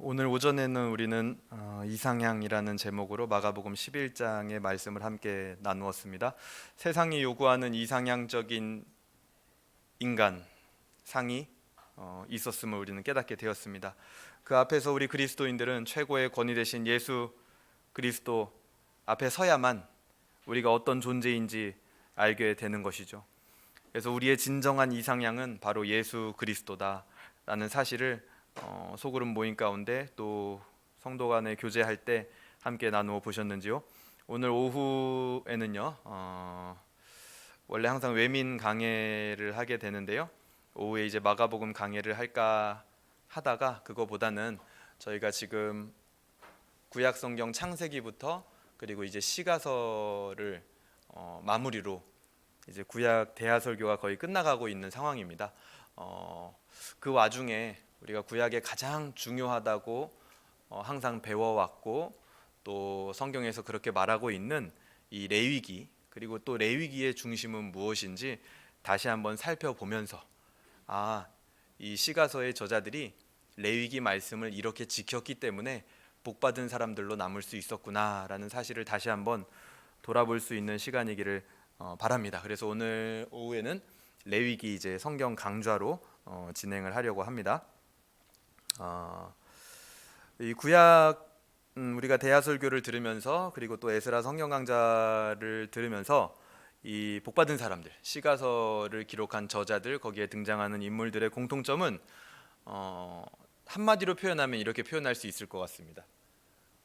오늘 오전에는 우리는 이상향이라는 제목으로 마가복음 11장의 말씀을 함께 나누었습니다. 세상이 요구하는 이상향적인 인간 상이 있었음을 우리는 깨닫게 되었습니다. 그 앞에서 우리 그리스도인들은 최고의 권위 되신 예수 그리스도 앞에 서야만 우리가 어떤 존재인지 알게 되는 것이죠. 그래서 우리의 진정한 이상향은 바로 예수 그리스도다라는 사실을 소그룹 모임 가운데 또 성도 간에 교제할 때 함께 나누어 보셨는지요? 오늘 오후에는요, 원래 항상 외민 강해를 하게 되는데요, 오후에 이제 마가복음 강해를 할까 하다가 그거보다는 저희가 지금 구약 성경 창세기부터 그리고 이제 시가서를 마무리로 이제 구약 대하설교가 거의 끝나가고 있는 상황입니다. 그 와중에 우리가 구약에 가장 중요하다고 항상 배워왔고 또 성경에서 그렇게 말하고 있는 이 레위기, 그리고 또 레위기의 중심은 무엇인지 다시 한번 살펴보면서 이 시가서의 저자들이 레위기 말씀을 이렇게 지켰기 때문에 복받은 사람들로 남을 수 있었구나라는 사실을 다시 한번 돌아볼 수 있는 시간이기를 바랍니다. 그래서 오늘 오후에는 레위기 이제 성경 강좌로 진행을 하려고 합니다. 이 구약 우리가 대하설교를 들으면서 그리고 또 에스라 성경 강좌를 들으면서 이 복받은 사람들, 시가서를 기록한 저자들, 거기에 등장하는 인물들의 공통점은 한마디로 표현하면 이렇게 표현할 수 있을 것 같습니다.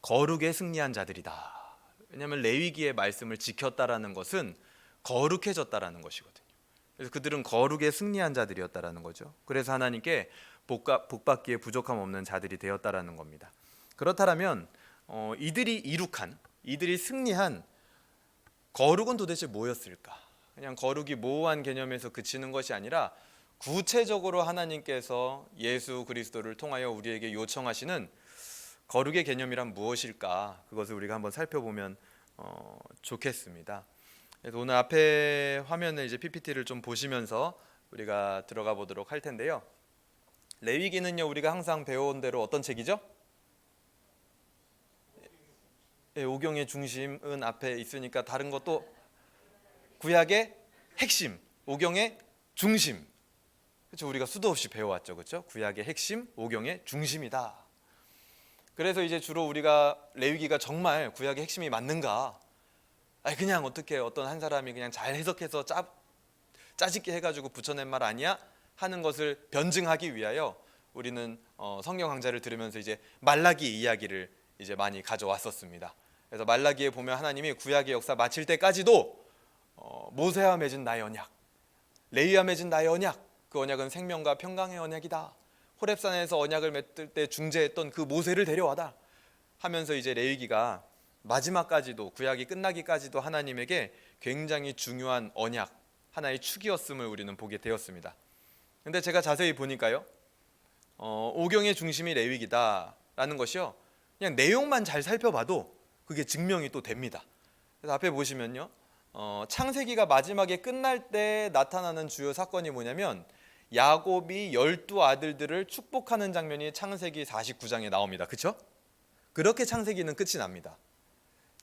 거룩에 승리한 자들이다. 왜냐하면 레위기의 말씀을 지켰다라는 것은 거룩해졌다라는 것이거든요. 그래서 그들은 거룩에 승리한 자들이었다라는 거죠. 그래서 하나님께 복받기에 부족함 없는 자들이 되었다라는 겁니다. 그렇다면 이들이 승리한 거룩은 도대체 뭐였을까? 그냥 거룩이 모호한 개념에서 그치는 것이 아니라 구체적으로 하나님께서 예수 그리스도를 통하여 우리에게 요청하시는 거룩의 개념이란 무엇일까? 그것을 우리가 한번 살펴보면 좋겠습니다. 그래서 오늘 앞에 화면에 이제 PPT를 좀 보시면서 우리가 들어가 보도록 할 텐데요. 레위기는요, 우리가 항상 배워온 대로 어떤 책이죠? 오경의 중심은 앞에 있으니까 다른 것도 구약의 핵심, 오경의 중심. 그렇죠? 우리가 수도 없이 배워왔죠, 그렇죠? 구약의 핵심, 오경의 중심이다. 그래서 이제 주로 우리가 레위기가 정말 구약의 핵심이 맞는가? 그냥 어떻게 어떤 한 사람이 그냥 잘 해석해서 짜집게 해가지고 붙여낸 말 아니야? 하는 것을 변증하기 위하여 우리는 성경 강좌를 들으면서 이제 말라기 이야기를 이제 많이 가져왔었습니다. 그래서 말라기에 보면 하나님이 구약의 역사 마칠 때까지도 모세와 맺은 나의 언약, 레위와 맺은 나의 언약, 그 언약은 생명과 평강의 언약이다. 호렙산에서 언약을 맺을 때 중재했던 그 모세를 데려와다 하면서 이제 레위기가 마지막까지도 구약이 끝나기까지도 하나님에게 굉장히 중요한 언약, 하나의 축이었음을 우리는 보게 되었습니다. 근데 제가 자세히 보니까요, 오경의 중심이 레위기다라는 것이요, 그냥 내용만 잘 살펴봐도 그게 증명이 또 됩니다. 그래서 앞에 보시면요, 창세기가 마지막에 끝날 때 나타나는 주요 사건이 뭐냐면 야곱이 12아들들을 축복하는 장면이 창세기 49장에 나옵니다. 그렇죠? 그렇게 창세기는 끝이 납니다.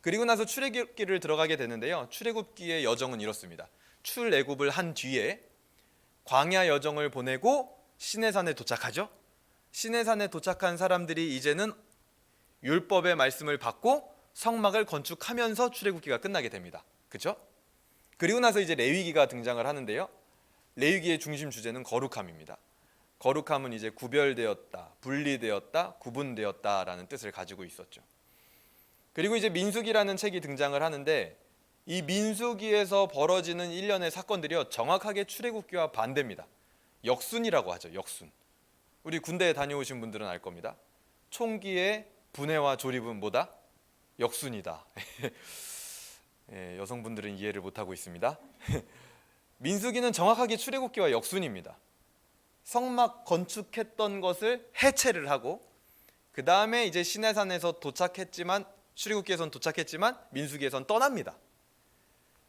그리고 나서 출애굽기를 들어가게 되는데요, 출애굽기의 여정은 이렇습니다. 출애굽을 한 뒤에 광야 여정을 보내고 시내산에 도착하죠. 시내산에 도착한 사람들이 이제는 율법의 말씀을 받고 성막을 건축하면서 출애굽기가 끝나게 됩니다. 그렇죠? 그리고 나서 이제 레위기가 등장을 하는데요, 레위기의 중심 주제는 거룩함입니다. 거룩함은 이제 구별되었다, 분리되었다, 구분되었다라는 뜻을 가지고 있었죠. 그리고 이제 민수기라는 책이 등장을 하는데 이 민수기에서 벌어지는 일련의 사건들이요, 정확하게 출애굽기와 반대입니다. 역순이라고 하죠. 역순. 우리 군대에 다녀오신 분들은 알 겁니다. 총기의 분해와 조립은 뭐다? 역순이다. 여성분들은 이해를 못하고 있습니다. 민수기는 정확하게 출애굽기와 역순입니다. 성막 건축했던 것을 해체를 하고 그 다음에 이제 시내산에서 도착했지만, 출애굽기에선 도착했지만 민수기에선 떠납니다.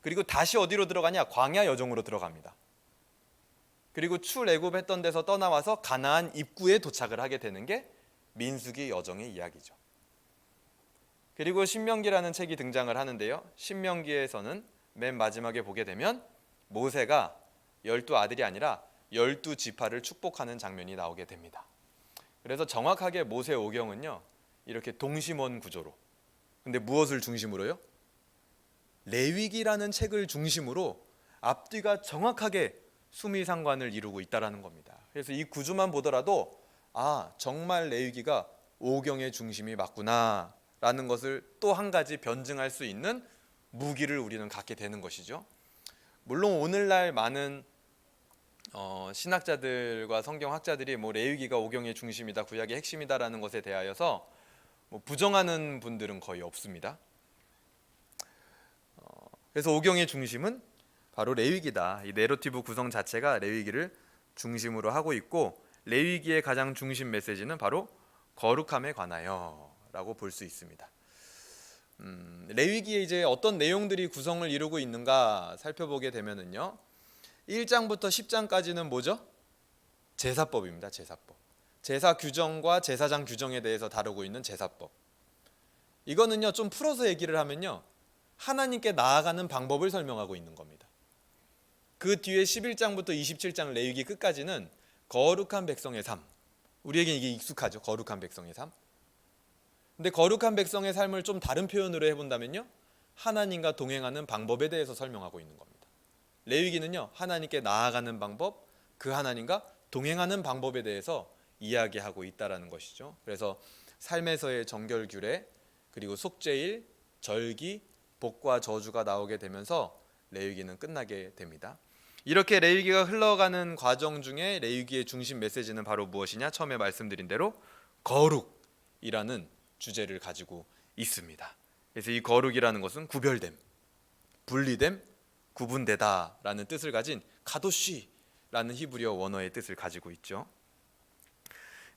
그리고 다시 어디로 들어가냐? 광야 여정으로 들어갑니다. 그리고 출애굽했던 데서 떠나와서 가나안 입구에 도착을 하게 되는 게 민수기 여정의 이야기죠. 그리고 신명기라는 책이 등장을 하는데요. 신명기에서는 맨 마지막에 보게 되면 모세가 12아들이 아니라 12지파를 축복하는 장면이 나오게 됩니다. 그래서 정확하게 모세 오경은요, 이렇게 동심원 구조로, 근데 무엇을 중심으로요? 레위기라는 책을 중심으로 앞뒤가 정확하게 수미상관을 이루고 있다는 겁니다. 그래서 이 구조만 보더라도 정말 레위기가 오경의 중심이 맞구나 라는 것을 또 한 가지 변증할 수 있는 무기를 우리는 갖게 되는 것이죠. 물론 오늘날 많은 신학자들과 성경학자들이 레위기가 오경의 중심이다, 구약의 핵심이다라는 것에 대하여서 부정하는 분들은 거의 없습니다. 그래서 오경의 중심은 바로 레위기다. 이 내러티브 구성 자체가 레위기를 중심으로 하고 있고, 레위기의 가장 중심 메시지는 바로 거룩함에 관하여라고 볼 수 있습니다. 레위기에 이제 어떤 내용들이 구성을 이루고 있는가 살펴보게 되면은요, 1장부터 10장까지는 뭐죠? 제사법입니다. 제사법. 제사 규정과 제사장 규정에 대해서 다루고 있는 제사법. 이거는요, 좀 풀어서 얘기를 하면요, 하나님께 나아가는 방법을 설명하고 있는 겁니다. 그 뒤에 11장부터 27장 레위기 끝까지는 거룩한 백성의 삶. 우리에게 이게 익숙하죠. 거룩한 백성의 삶. 근데 거룩한 백성의 삶을 좀 다른 표현으로 해본다면요, 하나님과 동행하는 방법에 대해서 설명하고 있는 겁니다. 레위기는요, 하나님께 나아가는 방법, 그 하나님과 동행하는 방법에 대해서 이야기하고 있다라는 것이죠. 그래서 삶에서의 정결 규례, 그리고 속죄일, 절기, 복과 저주가 나오게 되면서 레위기는 끝나게 됩니다. 이렇게 레위기가 흘러가는 과정 중에 레위기의 중심 메시지는 바로 무엇이냐? 처음에 말씀드린 대로 거룩이라는 주제를 가지고 있습니다. 그래서 이 거룩이라는 것은 구별됨, 분리됨, 구분되다라는 뜻을 가진 카도시라는 히브리어 원어의 뜻을 가지고 있죠.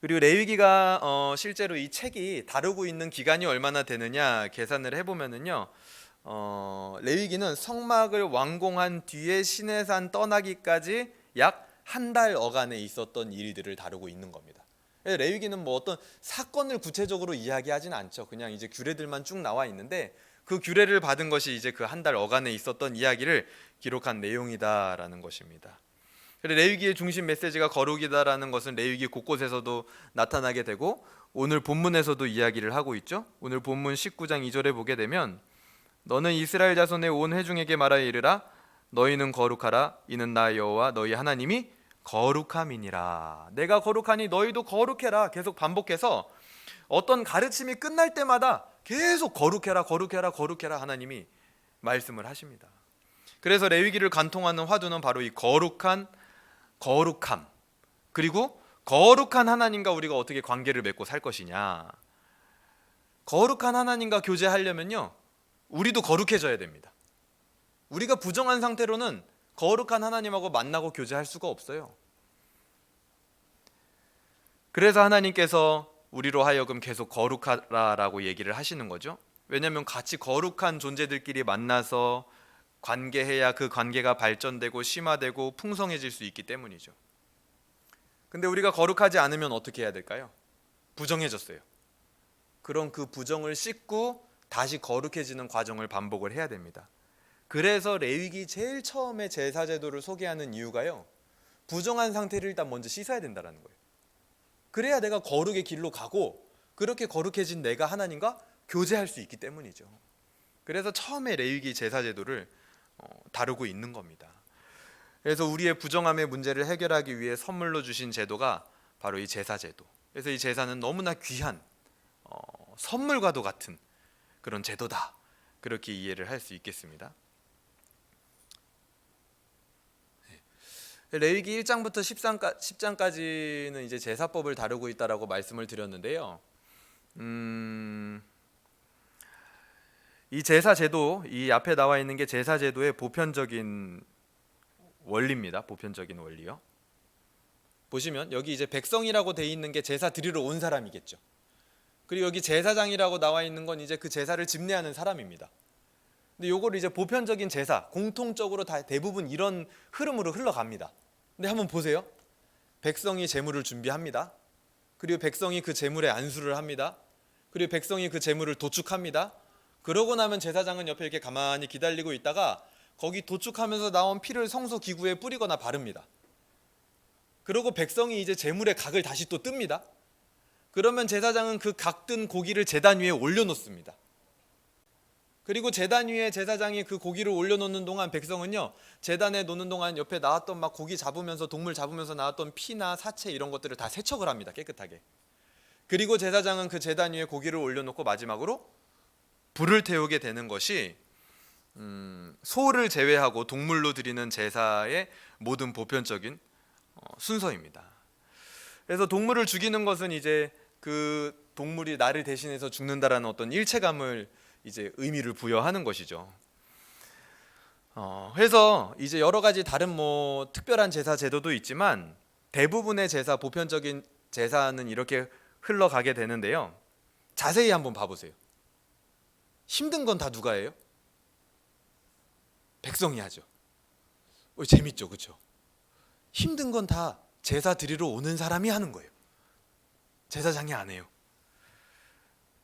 그리고 레위기가 실제로 이 책이 다루고 있는 기간이 얼마나 되느냐 계산을 해보면은요, 레위기는 성막을 완공한 뒤에 시내산 떠나기까지 약 한 달 어간에 있었던 일들을 다루고 있는 겁니다. 레위기는 어떤 사건을 구체적으로 이야기하진 않죠. 그냥 이제 규례들만 쭉 나와 있는데, 그 규례를 받은 것이 이제 그 한 달 어간에 있었던 이야기를 기록한 내용이다라는 것입니다. 레위기의 중심 메시지가 거룩이다라는 것은 레위기 곳곳에서도 나타나게 되고, 오늘 본문에서도 이야기를 하고 있죠. 오늘 본문 19장 2절에 보게 되면, 너는 이스라엘 자손의 온 회중에게 말하여 이르라. 너희는 거룩하라. 이는 나 여호와 너희 하나님이 거룩함이니라. 내가 거룩하니 너희도 거룩해라. 계속 반복해서 어떤 가르침이 끝날 때마다 계속 거룩해라, 거룩해라, 거룩해라 하나님이 말씀을 하십니다. 그래서 레위기를 관통하는 화두는 바로 이 거룩함, 그리고 거룩한 하나님과 우리가 어떻게 관계를 맺고 살 것이냐. 거룩한 하나님과 교제하려면요, 우리도 거룩해져야 됩니다. 우리가 부정한 상태로는 거룩한 하나님하고 만나고 교제할 수가 없어요. 그래서 하나님께서 우리로 하여금 계속 거룩하라라고 얘기를 하시는 거죠. 왜냐하면 같이 거룩한 존재들끼리 만나서 관계해야 그 관계가 발전되고 심화되고 풍성해질 수 있기 때문이죠. 근데 우리가 거룩하지 않으면 어떻게 해야 될까요? 부정해졌어요. 그럼 그 부정을 씻고 다시 거룩해지는 과정을 반복을 해야 됩니다. 그래서 레위기 제일 처음에 제사 제도를 소개하는 이유가요, 부정한 상태를 일단 먼저 씻어야 된다는 거예요. 그래야 내가 거룩의 길로 가고, 그렇게 거룩해진 내가 하나님과 교제할 수 있기 때문이죠. 그래서 처음에 레위기 제사 제도를 다루고 있는 겁니다. 그래서 우리의 부정함의 문제를 해결하기 위해 선물로 주신 제도가 바로 이 제사 제도. 그래서 이 제사는 너무나 귀한 선물과도 같은 그런 제도다, 그렇게 이해를 할 수 있겠습니다. 레위기 1장부터 10장까지는 이제 제사법을 다루고 있다라고 말씀을 드렸는데요. 이 제사 제도, 이 앞에 나와 있는 게 제사 제도의 보편적인 원리입니다. 보편적인 원리요. 보시면 여기 이제 백성이라고 돼 있는 게 제사 드리러 온 사람이겠죠. 그리고 여기 제사장이라고 나와 있는 건 이제 그 제사를 집례하는 사람입니다. 근데 요거를 이제 보편적인 제사, 공통적으로 다 대부분 이런 흐름으로 흘러갑니다. 근데 한번 보세요. 백성이 제물을 준비합니다. 그리고 백성이 그 제물에 안수를 합니다. 그리고 백성이 그 제물을 도축합니다. 그러고 나면 제사장은 옆에 이렇게 가만히 기다리고 있다가 거기 도축하면서 나온 피를 성소 기구에 뿌리거나 바릅니다. 그리고 백성이 이제 제물의 각을 다시 또 뜹니다. 그러면 제사장은 그 각 뜬 고기를 제단 위에 올려놓습니다. 그리고 제단 위에 제사장이 그 고기를 올려놓는 동안 백성은요, 제단에 놓는 동안 옆에 나왔던 막 고기 잡으면서 동물 잡으면서 나왔던 피나 사체 이런 것들을 다 세척을 합니다. 깨끗하게. 그리고 제사장은 그 제단 위에 고기를 올려놓고 마지막으로 불을 태우게 되는 것이 소를 제외하고 동물로 드리는 제사의 모든 보편적인 순서입니다. 그래서 동물을 죽이는 것은 이제 그 동물이 나를 대신해서 죽는다라는 어떤 일체감을 이제 의미를 부여하는 것이죠. 그래서 이제 여러 가지 다른 뭐 특별한 제사 제도도 있지만 대부분의 제사, 보편적인 제사는 이렇게 흘러가게 되는데요. 자세히 한번 봐보세요. 힘든 건 다 누가 해요? 백성이 하죠. 재밌죠, 그렇죠? 힘든 건 다 제사 드리러 오는 사람이 하는 거예요. 제사장이 안 해요.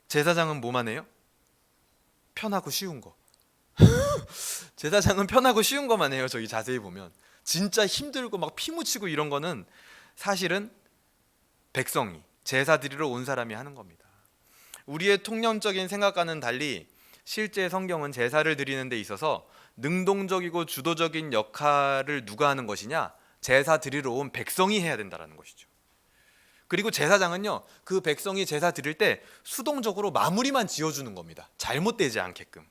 제사장은 뭐만 해요? 편하고 쉬운 거. 제사장은 편하고 쉬운 것만 해요. 저기 자세히 보면 진짜 힘들고 막 피 묻히고 이런 거는 사실은 백성이 제사 드리러 온 사람이 하는 겁니다. 우리의 통념적인 생각과는 달리 실제 성경은 제사를 드리는 데 있어서 능동적이고 주도적인 역할을 누가 하는 것이냐? 제사 드리러 온 백성이 해야 된다는 것이죠. 그리고 제사장은요, 그 백성이 제사 드릴 때 수동적으로 마무리만 지어주는 겁니다. 잘못되지 않게끔.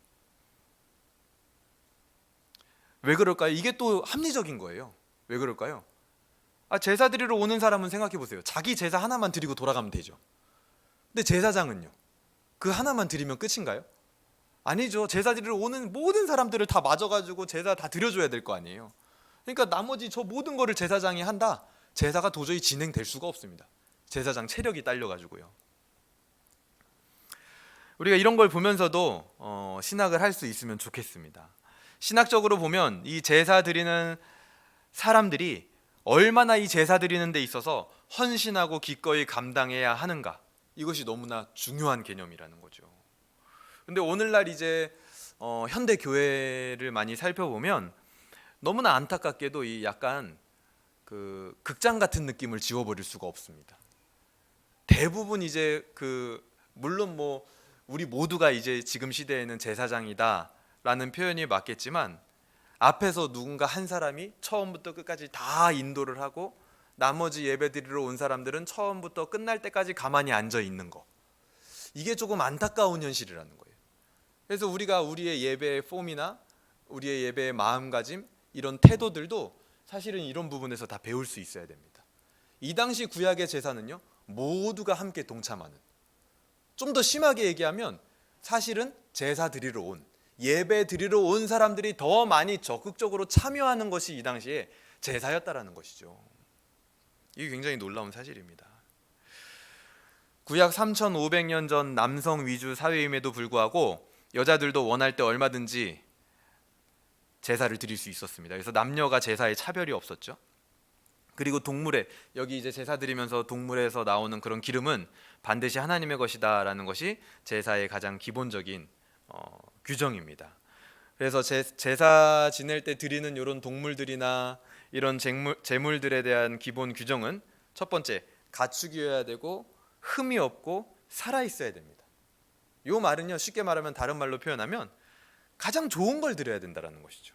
왜 그럴까요? 이게 또 합리적인 거예요. 왜 그럴까요? 제사 드리러 오는 사람은 생각해 보세요. 자기 제사 하나만 드리고 돌아가면 되죠. 근데 제사장은요, 그 하나만 드리면 끝인가요? 아니죠. 제사 드리러 오는 모든 사람들을 다 맞아가지고 제사 다 드려줘야 될 거 아니에요. 그러니까 나머지 저 모든 거를 제사장이 한다? 제사가 도저히 진행될 수가 없습니다. 제사장 체력이 딸려가지고요. 우리가 이런 걸 보면서도 신학을 할 수 있으면 좋겠습니다. 신학적으로 보면 이 제사 드리는 사람들이 얼마나 이 제사 드리는 데 있어서 헌신하고 기꺼이 감당해야 하는가, 이것이 너무나 중요한 개념이라는 거죠. 근데 오늘날 이제 현대 교회를 많이 살펴보면 너무나 안타깝게도 이 약간 그 극장 같은 느낌을 지워버릴 수가 없습니다. 대부분 이제 물론 뭐 우리 모두가 이제 지금 시대에는 제사장이다라는 표현이 맞겠지만 앞에서 누군가 한 사람이 처음부터 끝까지 다 인도를 하고 나머지 예배 드리러 온 사람들은 처음부터 끝날 때까지 가만히 앉아 있는 거, 이게 조금 안타까운 현실이라는 거예요. 그래서 우리가 우리의 예배의 폼이나 우리의 예배의 마음가짐, 이런 태도들도 사실은 이런 부분에서 다 배울 수 있어야 됩니다. 이 당시 구약의 제사는요, 모두가 함께 동참하는, 좀 더 심하게 얘기하면 사실은 제사 드리러 온, 예배 드리러 온 사람들이 더 많이 적극적으로 참여하는 것이 이 당시에 제사였다라는 것이죠. 이게 굉장히 놀라운 사실입니다. 구약 3500년 전 남성 위주 사회임에도 불구하고 여자들도 원할 때 얼마든지 제사를 드릴 수 있었습니다. 그래서 남녀가 제사에 차별이 없었죠. 그리고 동물의, 여기 이제 제사 드리면서 동물에서 나오는 그런 기름은 반드시 하나님의 것이다라는 것이 제사의 가장 기본적인 규정입니다. 그래서 제사 지낼 때 드리는 이런 동물들이나 이런 제물들에 대한 기본 규정은 첫 번째, 가축이어야 되고 흠이 없고 살아 있어야 됩니다. 이 말은요, 쉽게 말하면, 다른 말로 표현하면 가장 좋은 걸 드려야 된다는 것이죠.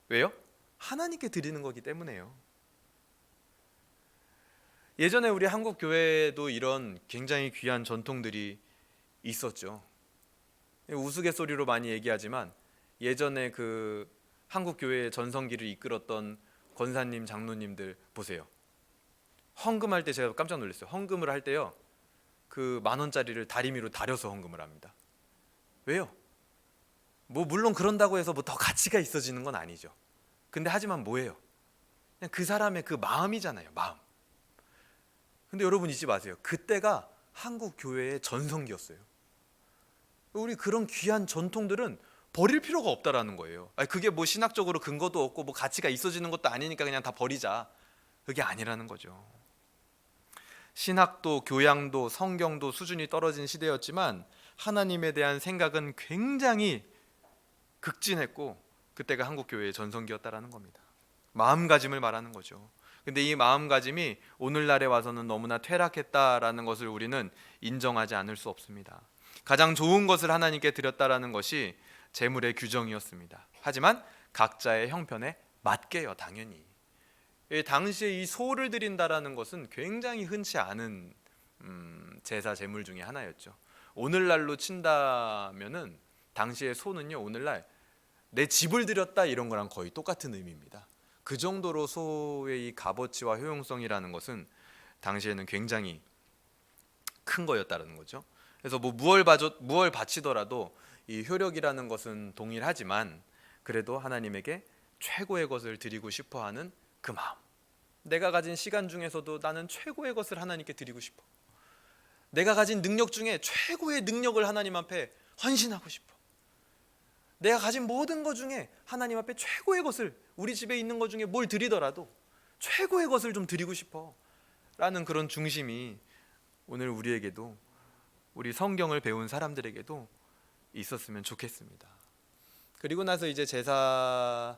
왜요? 하나님께 드리는 거기 때문에요. 예전에 우리 한국 교회도 이런 굉장히 귀한 전통들이 있었죠. 우스갯소리로 많이 얘기하지만 예전에 그 한국 교회의 전성기를 이끌었던 권사님, 장로님들 보세요. 헌금할 때 제가 깜짝 놀랐어요. 헌금을 할 때요, 그 10,000원짜리를 다리미로 다려서 헌금을 합니다. 왜요? 뭐 물론 그런다고 해서 뭐 더 가치가 있어지는 건 아니죠. 근데 하지만 뭐예요? 그냥 그 사람의 그 마음이잖아요. 마음. 근데 여러분 잊지 마세요. 그때가 한국 교회의 전성기였어요. 우리 그런 귀한 전통들은 버릴 필요가 없다라는 거예요. 그게 뭐 신학적으로 근거도 없고 뭐 가치가 있어지는 것도 아니니까 그냥 다 버리자, 그게 아니라는 거죠. 신학도 교양도 성경도 수준이 떨어진 시대였지만 하나님에 대한 생각은 굉장히 극진했고 그때가 한국 교회의 전성기였다라는 겁니다. 마음가짐을 말하는 거죠. 근데 이 마음가짐이 오늘날에 와서는 너무나 퇴락했다라는 것을 우리는 인정하지 않을 수 없습니다. 가장 좋은 것을 하나님께 드렸다라는 것이 재물의 규정이었습니다. 하지만 각자의 형편에 맞게요, 당연히. 당시에 이 소를 드린다라는 것은 굉장히 흔치 않은 제사 제물 중에 하나였죠. 오늘날로 친다면은 당시의 소는요, 오늘날 내 집을 드렸다 이런 거랑 거의 똑같은 의미입니다. 그 정도로 소의 이 값어치와 효용성이라는 것은 당시에는 굉장히 큰 거였다는 거죠. 그래서 무얼 바치더라도 이 효력이라는 것은 동일하지만 그래도 하나님에게 최고의 것을 드리고 싶어하는 그 마음. 내가 가진 시간 중에서도 나는 최고의 것을 하나님께 드리고 싶어. 내가 가진 능력 중에 최고의 능력을 하나님 앞에 헌신하고 싶어. 내가 가진 모든 것 중에 하나님 앞에 최고의 것을, 우리 집에 있는 것 중에 뭘 드리더라도 최고의 것을 좀 드리고 싶어 라는 그런 중심이 오늘 우리에게도, 우리 성경을 배운 사람들에게도 있었으면 좋겠습니다. 그리고 나서 이제 제사의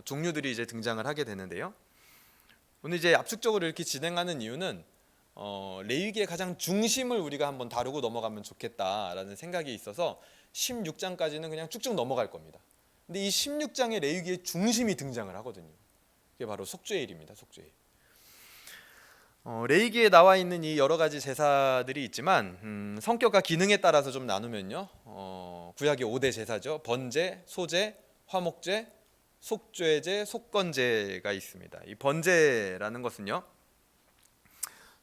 종류들이 이제 등장을 하게 되는데요. 오늘 이제 압축적으로 이렇게 진행하는 이유는 레위기의 가장 중심을 우리가 한번 다루고 넘어가면 좋겠다라는 생각이 있어서 16장까지는 그냥 쭉쭉 넘어갈 겁니다. 근데 이 16장의 레위기의 중심이 등장을 하거든요. 그게 바로 속죄일입니다. 속죄일. 레위기에 나와 있는 이 여러 가지 제사들이 있지만 성격과 기능에 따라서 좀 나누면요, 구약의 5대 제사죠. 번제, 소제, 화목제, 속죄제, 속건제가 있습니다. 이 번제라는 것은요,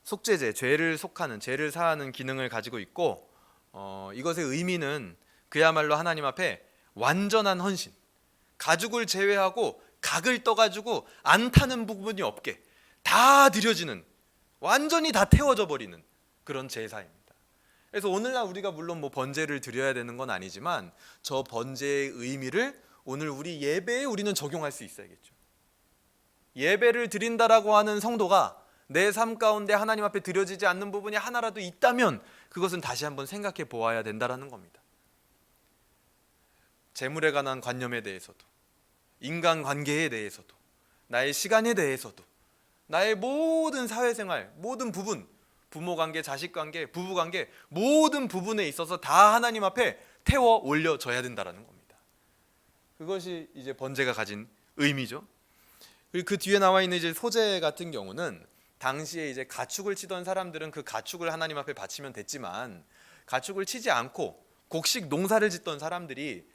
속죄제, 죄를 속하는, 죄를 사하는 기능을 가지고 있고, 이것의 의미는 그야말로 하나님 앞에 완전한 헌신, 가죽을 제외하고 각을 떠가지고 안 타는 부분이 없게 다 드려지는, 완전히 다 태워져 버리는 그런 제사입니다. 그래서 오늘날 우리가 물론 번제를 드려야 되는 건 아니지만 저 번제의 의미를 오늘 우리 예배에 우리는 적용할 수 있어야겠죠. 예배를 드린다라고 하는 성도가 내 삶 가운데 하나님 앞에 드려지지 않는 부분이 하나라도 있다면 그것은 다시 한번 생각해 보아야 된다라는 겁니다. 재물에 관한 관념에 대해서도, 인간관계에 대해서도, 나의 시간에 대해서도, 나의 모든 사회생활, 모든 부분, 부모관계, 자식관계, 부부관계, 모든 부분에 있어서 다 하나님 앞에 태워 올려져야 된다라는 겁니다. 그것이 이제 번제가 가진 의미죠. 그리고 그 뒤에 나와 있는 이제 소제 같은 경우는 당시에 이제 가축을 치던 사람들은 그 가축을 하나님 앞에 바치면 됐지만 가축을 치지 않고 곡식 농사를 짓던 사람들이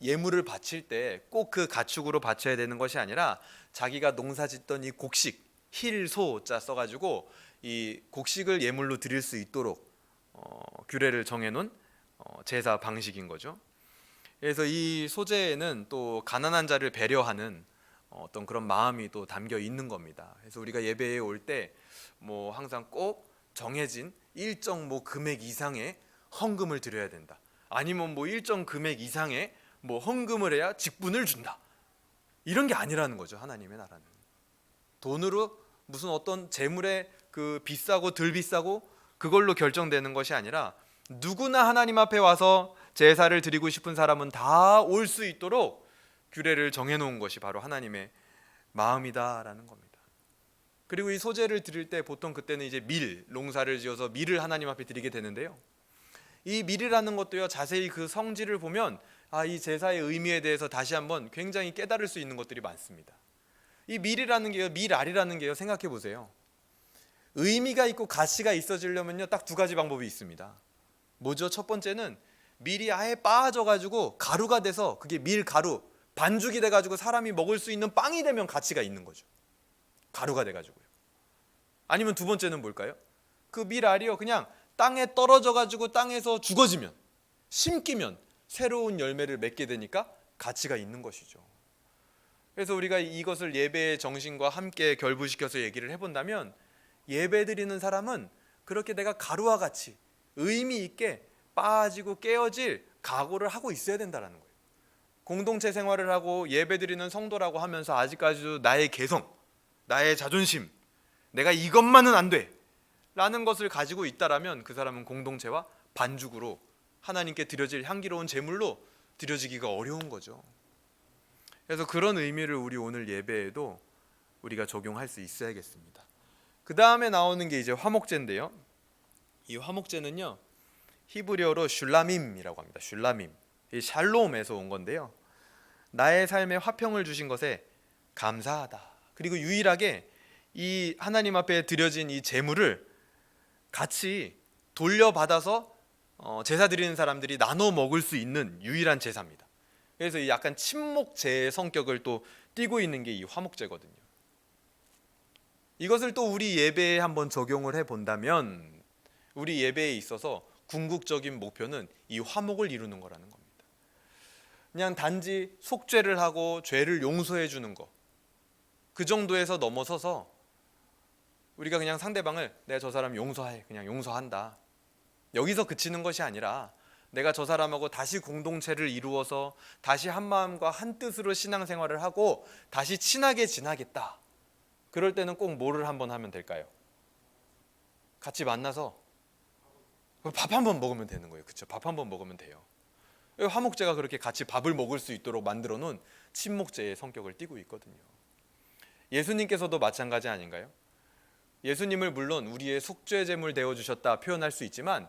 예물을 바칠 때 꼭 그 가축으로 바쳐야 되는 것이 아니라 자기가 농사 짓던 이 곡식, 힐소자 써가지고 이 곡식을 예물로 드릴 수 있도록 규례를 정해놓은 제사 방식인 거죠. 그래서 이 소제에는 또 가난한 자를 배려하는 어떤 그런 마음이 또 담겨 있는 겁니다. 그래서 우리가 예배에 올 때 항상 꼭 정해진 일정 금액 이상의 헌금을 드려야 된다. 아니면 일정 금액 이상의 헌금을 해야 직분을 준다. 이런 게 아니라는 거죠. 하나님의 나라는 돈으로 무슨 어떤 재물의 그 비싸고 덜 비싸고 그걸로 결정되는 것이 아니라 누구나 하나님 앞에 와서 제사를 드리고 싶은 사람은 다 올 수 있도록 규례를 정해놓은 것이 바로 하나님의 마음이다라는 겁니다. 그리고 이 소제를 드릴 때 보통 그때는 이제 농사를 지어서 밀을 하나님 앞에 드리게 되는데요. 이 밀이라는 것도요, 자세히 그 성질을 보면 이 제사의 의미에 대해서 다시 한번 굉장히 깨달을 수 있는 것들이 많습니다. 이 밀이라는 게요, 밀알이라는 게요, 생각해 보세요. 의미가 있고 가치가 있어지려면요, 딱 두 가지 방법이 있습니다. 뭐죠? 첫 번째는 밀이 아예 빠져가지고 가루가 돼서 그게 밀가루, 반죽이 돼가지고 사람이 먹을 수 있는 빵이 되면 가치가 있는 거죠. 가루가 돼가지고요. 아니면 두 번째는 뭘까요? 그 밀알이요, 그냥 땅에 떨어져가지고 땅에서 죽어지면, 심기면 새로운 열매를 맺게 되니까 가치가 있는 것이죠. 그래서 우리가 이것을 예배의 정신과 함께 결부시켜서 얘기를 해본다면, 예배 드리는 사람은 그렇게 내가 가루와 같이 의미 있게 빠지고 깨어질 각오를 하고 있어야 된다는 거예요. 공동체 생활을 하고 예배 드리는 성도라고 하면서 아직까지도 나의 개성, 나의 자존심, 내가 이것만은 안 돼 라는 것을 가지고 있다라면 그 사람은 공동체와 반죽으로 하나님께 드려질 향기로운 제물로 드려지기가 어려운 거죠. 그래서 그런 의미를 우리 오늘 예배에도 우리가 적용할 수 있어야겠습니다. 그 다음에 나오는 게 이제 화목제인데요. 이 화목제는요, 히브리어로 슐라밈이라고 합니다. 슐라밈, 이 샬롬에서 온 건데요. 나의 삶에 화평을 주신 것에 감사하다. 그리고 유일하게 이 하나님 앞에 드려진 이 제물을 같이 돌려받아서 제사 드리는 사람들이 나눠 먹을 수 있는 유일한 제사입니다. 그래서 이 약간 친목제의 성격을 또 띠고 있는 게 이 화목제거든요. 이것을 또 우리 예배에 한번 적용을 해본다면 우리 예배에 있어서 궁극적인 목표는 이 화목을 이루는 거라는 겁니다. 그냥 단지 속죄를 하고 죄를 용서해 주는 거, 그 정도에서 넘어서서 우리가 그냥 상대방을 내가 저 사람 용서해, 그냥 용서한다, 여기서 그치는 것이 아니라 내가 저 사람하고 다시 공동체를 이루어서 다시 한 마음과 한 뜻으로 신앙생활을 하고 다시 친하게 지나겠다. 그럴 때는 꼭 뭐를 한번 하면 될까요? 같이 만나서 밥 한번 먹으면 되는 거예요. 그렇죠? 밥 한번 먹으면 돼요. 화목제가 그렇게 같이 밥을 먹을 수 있도록 만들어 놓은 친목제의 성격을 띠고 있거든요. 예수님께서도 마찬가지 아닌가요? 예수님을 물론 우리의 속죄제물 되어주셨다 표현할 수 있지만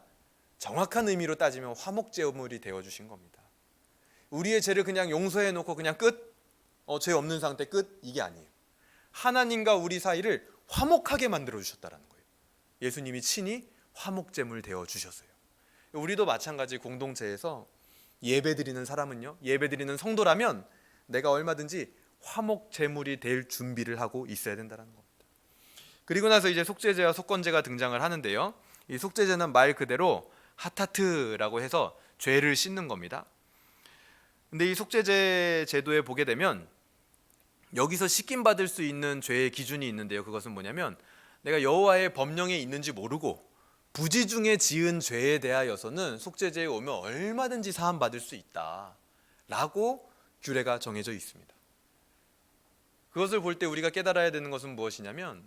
정확한 의미로 따지면 화목제물이 되어주신 겁니다. 우리의 죄를 그냥 용서해 놓고 그냥 끝, 죄 없는 상태 끝, 이게 아니에요. 하나님과 우리 사이를 화목하게 만들어 주셨다는 거예요. 예수님이 친히 화목제물 되어주셨어요. 우리도 마찬가지 공동체에서 예배드리는 사람은요, 예배드리는 성도라면 내가 얼마든지 화목제물이 될 준비를 하고 있어야 된다는 겁니다. 그리고 나서 이제 속죄제와 속건제가 등장을 하는데요, 이 속죄제는 말 그대로 하타트라고 해서 죄를 씻는 겁니다. 근데 이 속죄제 제도에 보게 되면 여기서 씻김 받을 수 있는 죄의 기준이 있는데요, 그것은 뭐냐면 내가 여호와의 법령에 있는지 모르고 부지중에 지은 죄에 대하여서는 속죄제에 오면 얼마든지 사함 받을 수 있다라고 규례가 정해져 있습니다. 그것을 볼 때 우리가 깨달아야 되는 것은 무엇이냐면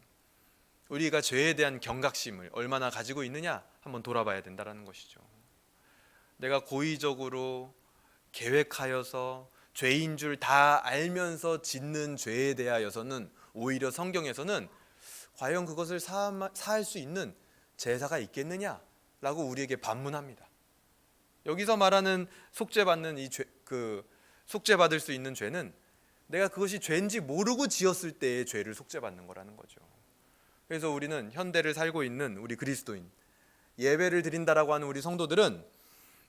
우리가 죄에 대한 경각심을 얼마나 가지고 있느냐 한번 돌아봐야 된다는 것이죠. 내가 고의적으로 계획하여서 죄인 줄 다 알면서 짓는 죄에 대하여서는 오히려 성경에서는 과연 그것을 사할 수 있는 제사가 있겠느냐라고 우리에게 반문합니다. 여기서 말하는 속죄받는 이 죄, 속죄받을 수 있는 죄는 내가 그것이 죄인지 모르고 지었을 때의 죄를 속죄받는 거라는 거죠. 그래서 우리는 현대를 살고 있는 우리 그리스도인, 예배를 드린다라고 하는 우리 성도들은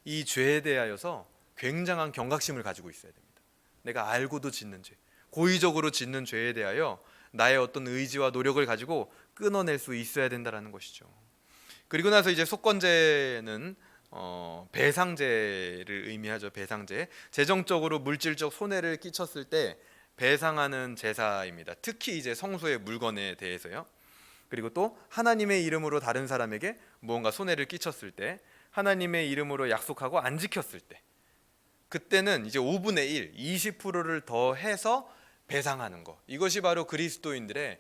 이 죄에 대하여서 굉장한 경각심을 가지고 있어야 됩니다. 내가 알고도 짓는 죄, 고의적으로 짓는 죄에 대하여 나의 어떤 의지와 노력을 가지고 끊어낼 수 있어야 된다는 것이죠. 그리고 나서 이제 속건제는 배상제를 의미하죠. 배상제, 재정적으로 물질적 손해를 끼쳤을 때 배상하는 제사입니다. 특히 이제 성소의 물건에 대해서요. 그리고 또 하나님의 이름으로 다른 사람에게 무언가 손해를 끼쳤을 때, 하나님의 이름으로 약속하고 안 지켰을 때, 그때는 이제 5분의 1, 20%를 더 해서 배상하는 것. 이것이 바로 그리스도인들의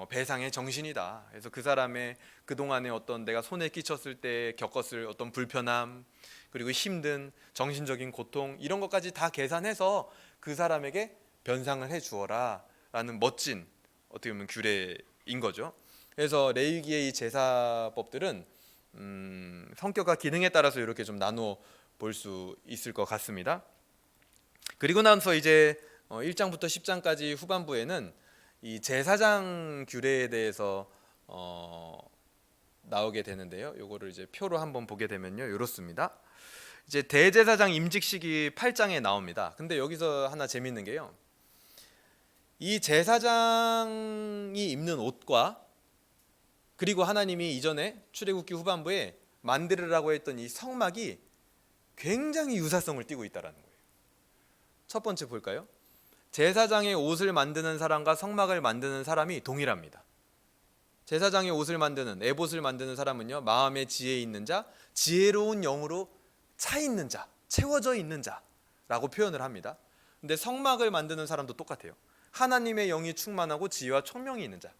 배상의 정신이다. 그래서 그 사람의 그동안에 어떤 내가 손해 끼쳤을 때 겪었을 어떤 불편함, 그리고 힘든 정신적인 고통, 이런 것까지 다 계산해서 그 사람에게 변상을 해 주어라 라는 멋진 어떻게 보면 규례인 거죠. 그래서 레위기의 이 제사법들은 성격과 기능에 따라서 이렇게 좀 나누어 볼 수 있을 것 같습니다. 그리고 나서 이제 1장부터 10장까지 후반부에는 이 제사장 규례에 대해서 나오게 되는데요. 요거를 이제 표로 한번 보게 되면요, 이렇습니다. 이제 대제사장 임직식이 8장에 나옵니다. 근데 여기서 하나 재밌는 게요, 이 제사장이 입는 옷과 그리고 하나님이 이전에 출애굽기 후반부에 만들으라고 했던 이 성막이 굉장히 유사성을 띠고 있다는 거예요. 첫 번째 볼까요? 제사장의 옷을 만드는 사람과 성막을 만드는 사람이 동일합니다. 제사장의 옷을 만드는, 에봇을 만드는 사람은요, 마음의 지혜 있는 자, 지혜로운 영으로 차 있는 자, 채워져 있는 자라고 표현을 합니다. 근데 성막을 만드는 사람도 똑같아요. 하나님의 영이 충만하고 지혜와 총명이 있는 자.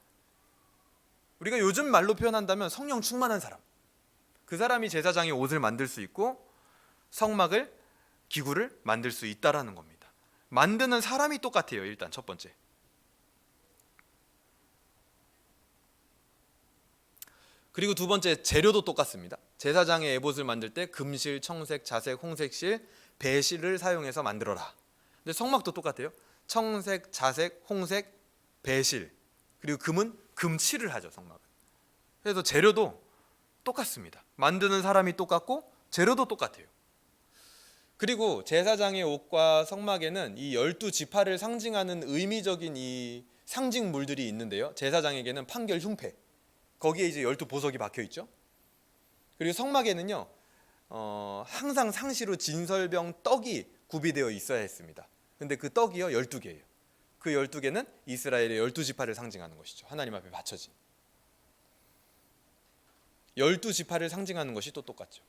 우리가 요즘 말로 표현한다면 성령 충만한 사람, 그 사람이 제사장의 옷을 만들 수 있고 성막을, 기구를 만들 수 있다라는 겁니다. 만드는 사람이 똑같아요. 일단 첫 번째. 그리고 두 번째, 재료도 똑같습니다. 제사장의 에봇을 만들 때 금실, 청색, 자색, 홍색실, 배실을 사용해서 만들어라. 근데 성막도 똑같아요. 청색, 자색, 홍색, 배실, 그리고 금은 금칠을 하죠, 성막은. 그래서 재료도 똑같습니다. 만드는 사람이 똑같고 재료도 똑같아요. 그리고 제사장의 옷과 성막에는 이 12지파를 상징하는 의미적인 이 상징물들이 있는데요. 제사장에게는 판결 흉패, 거기에 이제 12보석이 박혀 있죠. 그리고 성막에는요, 항상 상시로 진설병 떡이 구비되어 있어야 했습니다. 근데 그 떡이요 12개예요. 그 12개는 이스라엘의 12지파를 상징하는 것이죠. 하나님 앞에 바쳐진 12지파를 상징하는 것이 또 똑같죠.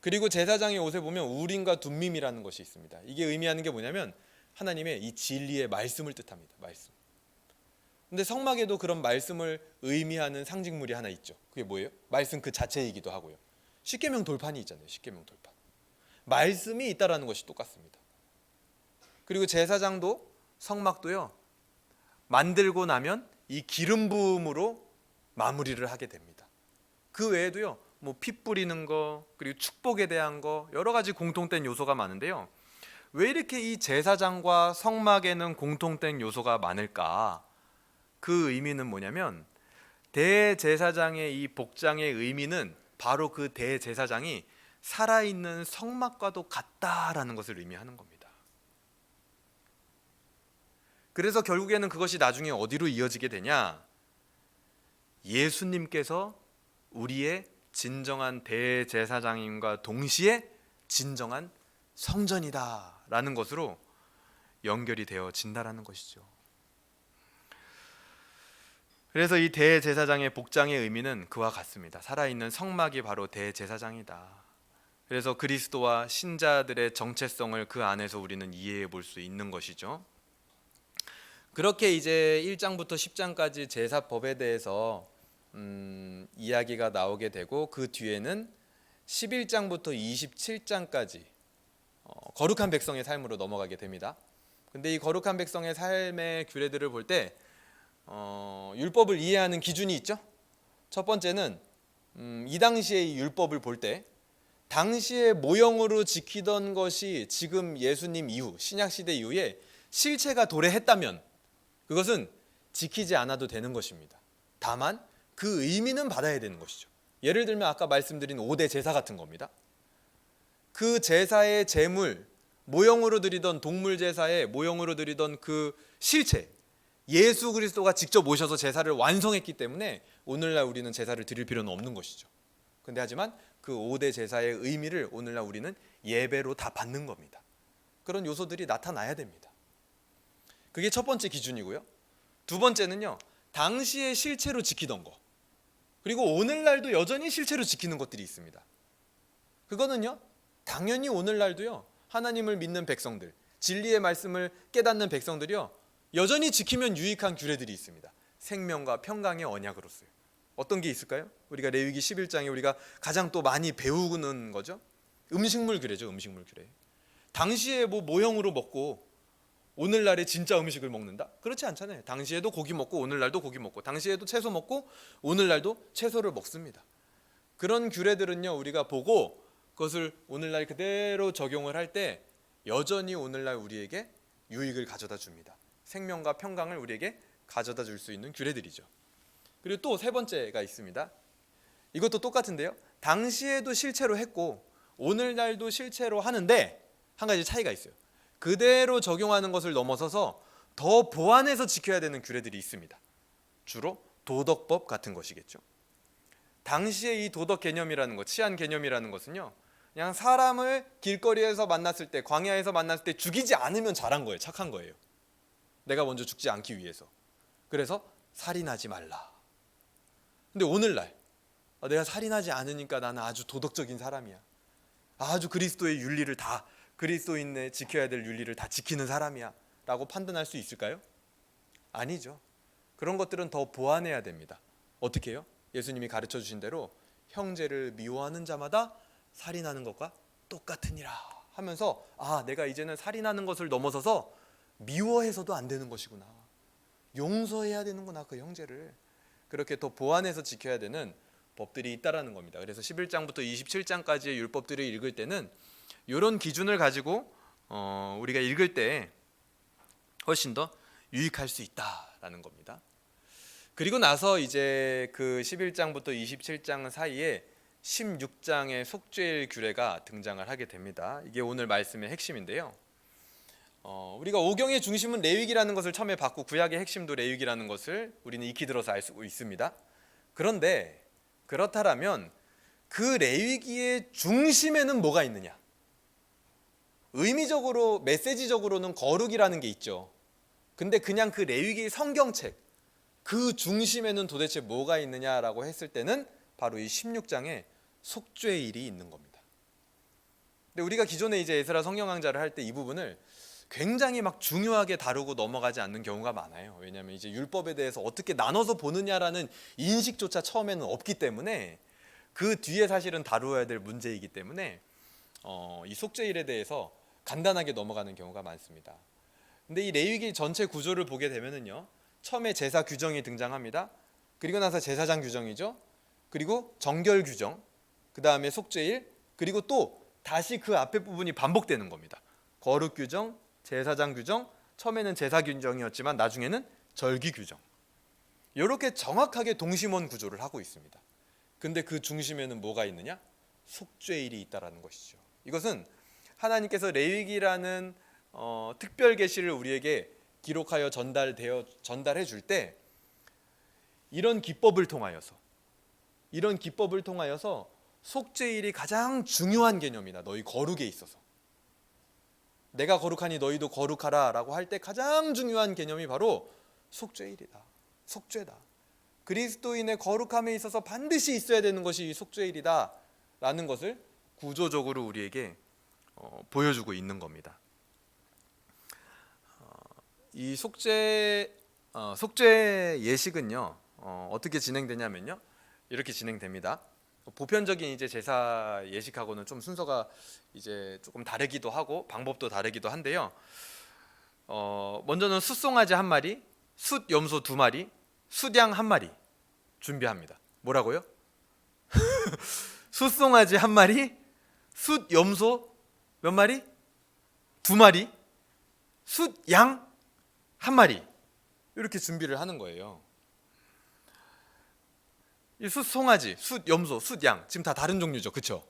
그리고 제사장의 옷에 보면 우림과 둠밈이라는 것이 있습니다. 이게 의미하는 게 뭐냐면 하나님의 이 진리의 말씀을 뜻합니다. 말씀. 근데 성막에도 그런 말씀을 의미하는 상징물이 하나 있죠. 그게 뭐예요? 말씀 그 자체이기도 하고요. 십계명 돌판이 있잖아요. 십계명 돌판. 말씀이 있다라는 것이 똑같습니다. 그리고 제사장도 성막도요, 만들고 나면 이 기름 부음으로 마무리를 하게 됩니다. 그 외에도요, 뭐 피 뿌리는 거, 그리고 축복에 대한 거, 여러 가지 공통된 요소가 많은데요. 왜 이렇게 이 제사장과 성막에는 공통된 요소가 많을까? 그 의미는 뭐냐면 대제사장의 이 복장의 의미는 바로 그 대제사장이 살아있는 성막과도 같다라는 것을 의미하는 겁니다. 그래서 결국에는 그것이 나중에 어디로 이어지게 되냐? 예수님께서 우리의 진정한 대제사장님과 동시에 진정한 성전이다라는 것으로 연결이 되어진다라는 것이죠. 그래서 이 대제사장의 복장의 의미는 그와 같습니다. 살아있는 성막이 바로 대제사장이다. 그래서 그리스도와 신자들의 정체성을 그 안에서 우리는 이해해 볼 수 있는 것이죠. 그렇게 이제 1장부터 10장까지 제사법에 대해서 이야기가 나오게 되고, 그 뒤에는 11장부터 27장까지 거룩한 백성의 삶으로 넘어가게 됩니다. 근데 이 거룩한 백성의 삶의 규례들을 볼 때 율법을 이해하는 기준이 있죠. 첫 번째는 이 당시의 율법을 볼 때 당시의 모형으로 지키던 것이 지금 예수님 이후, 신약시대 이후에 실체가 도래했다면 그것은 지키지 않아도 되는 것입니다. 다만 그 의미는 받아야 되는 것이죠. 예를 들면 아까 말씀드린 5대 제사 같은 겁니다. 그 제사의 제물, 모형으로 드리던 동물 제사의 모형으로 드리던 그 실체, 예수 그리스도가 직접 오셔서 제사를 완성했기 때문에 오늘날 우리는 제사를 드릴 필요는 없는 것이죠. 근데 하지만 그 5대 제사의 의미를 오늘날 우리는 예배로 다 받는 겁니다. 그런 요소들이 나타나야 됩니다. 그게 첫 번째 기준이고요. 두 번째는요, 당시에 실체로 지키던 거, 그리고 오늘날도 여전히 실체로 지키는 것들이 있습니다. 그거는요, 당연히 오늘날도요, 하나님을 믿는 백성들, 진리의 말씀을 깨닫는 백성들이요, 여전히 지키면 유익한 규례들이 있습니다. 생명과 평강의 언약으로서요. 어떤 게 있을까요? 우리가 레위기 11장에 우리가 가장 또 많이 배우는 거죠. 음식물 규례죠. 음식물 규례. 당시에 뭐 모형으로 먹고 오늘날에 진짜 음식을 먹는다? 그렇지 않잖아요. 당시에도 고기 먹고 오늘날도 고기 먹고, 당시에도 채소 먹고 오늘날도 채소를 먹습니다. 그런 규례들은요, 우리가 보고 그것을 오늘날 그대로 적용을 할 때 여전히 오늘날 우리에게 유익을 가져다 줍니다. 생명과 평강을 우리에게 가져다 줄 수 있는 규례들이죠. 그리고 또 세 번째가 있습니다. 이것도 똑같은데요, 당시에도 실체로 했고 오늘날도 실체로 하는데 한 가지 차이가 있어요. 그대로 적용하는 것을 넘어서서 더 보완해서 지켜야 되는 규례들이 있습니다. 주로 도덕법 같은 것이겠죠. 당시에 이 도덕 개념이라는 것, 치안 개념이라는 것은요, 그냥 사람을 길거리에서 만났을 때, 광야에서 만났을 때 죽이지 않으면 잘한 거예요. 착한 거예요. 내가 먼저 죽지 않기 위해서. 그래서 살인하지 말라. 근데 오늘날 내가 살인하지 않으니까 나는 아주 도덕적인 사람이야, 아주 그리스도의 윤리를 다, 그리스도인의 지켜야 될 윤리를 다 지키는 사람이야 라고 판단할 수 있을까요? 아니죠. 그런 것들은 더 보완해야 됩니다. 어떻게 해요? 예수님이 가르쳐 주신 대로 형제를 미워하는 자마다 살인하는 것과 똑같으니라 하면서 내가 이제는 살인하는 것을 넘어서서 미워해서도 안 되는 것이구나. 용서해야 되는구나, 그 형제를. 그렇게 더 보완해서 지켜야 되는 법들이 있다라는 겁니다. 그래서 11장부터 27장까지의 율법들을 읽을 때는 이런 기준을 가지고 우리가 읽을 때 훨씬 더 유익할 수 있다라는 겁니다. 그리고 나서 이제 그 11장부터 27장 사이에 16장의 속죄일 규례가 등장을 하게 됩니다. 이게 오늘 말씀의 핵심인데요. 우리가 오경의 중심은 레위기라는 것을 처음에 받고 구약의 핵심도 레위기라는 것을 우리는 익히 들어서 알 수 있습니다. 그런데 그렇다면 그 레위기의 중심에는 뭐가 있느냐? 의미적으로 메시지적으로는 거룩이라는 게 있죠. 근데 그냥 그 레위기 성경책 그 중심에는 도대체 뭐가 있느냐라고 했을 때는 바로 이 16장에 속죄일이 있는 겁니다. 근데 우리가 기존에 이제 에스라 성경강좌를 할 때 이 부분을 굉장히 막 중요하게 다루고 넘어가지 않는 경우가 많아요. 왜냐하면 이제 율법에 대해서 어떻게 나눠서 보느냐라는 인식조차 처음에는 없기 때문에 그 뒤에 사실은 다루어야 될 문제이기 때문에 이 속죄일에 대해서 간단하게 넘어가는 경우가 많습니다. 근데 이 레위기 전체 구조를 보게 되면은요, 처음에 제사 규정이 등장합니다. 그리고 나서 제사장 규정이죠. 그리고 정결 규정, 그 다음에 속죄일, 그리고 또 다시 그 앞에 부분이 반복되는 겁니다. 거룩 규정, 제사장 규정, 처음에는 제사 규정이었지만 나중에는 절기 규정. 이렇게 정확하게 동심원 구조를 하고 있습니다. 근데 그 중심에는 뭐가 있느냐? 속죄일이 있다라는 것이죠. 이것은 하나님께서 레위기라는 특별 계시를 우리에게 기록하여 전달해 줄 때 이런 기법을 통하여서 속죄일이 가장 중요한 개념이다. 너희 거룩에 있어서. 내가 거룩하니 너희도 거룩하라 라고 할 때 가장 중요한 개념이 바로 속죄일이다. 속죄다. 그리스도인의 거룩함에 있어서 반드시 있어야 되는 것이 속죄일이다 라는 것을 구조적으로 우리에게 보여주고 있는 겁니다. 이 속죄 예식은요, 어떻게 진행되냐면요, 이렇게 진행됩니다. 보편적인 이제 제사 예식하고는 좀 순서가 이제 조금 다르기도 하고 방법도 다르기도 한데요. 먼저는 숫송아지 1마리, 숫염소 2마리, 숫양 1마리 준비합니다. 뭐라고요? 숫송아지 1마리, 숫염소 몇 마리? 2마리, 숫양 1마리 이렇게 준비를 하는 거예요. 이 숫송아지, 숫염소, 숫양 지금 다 다른 종류죠, 그렇죠?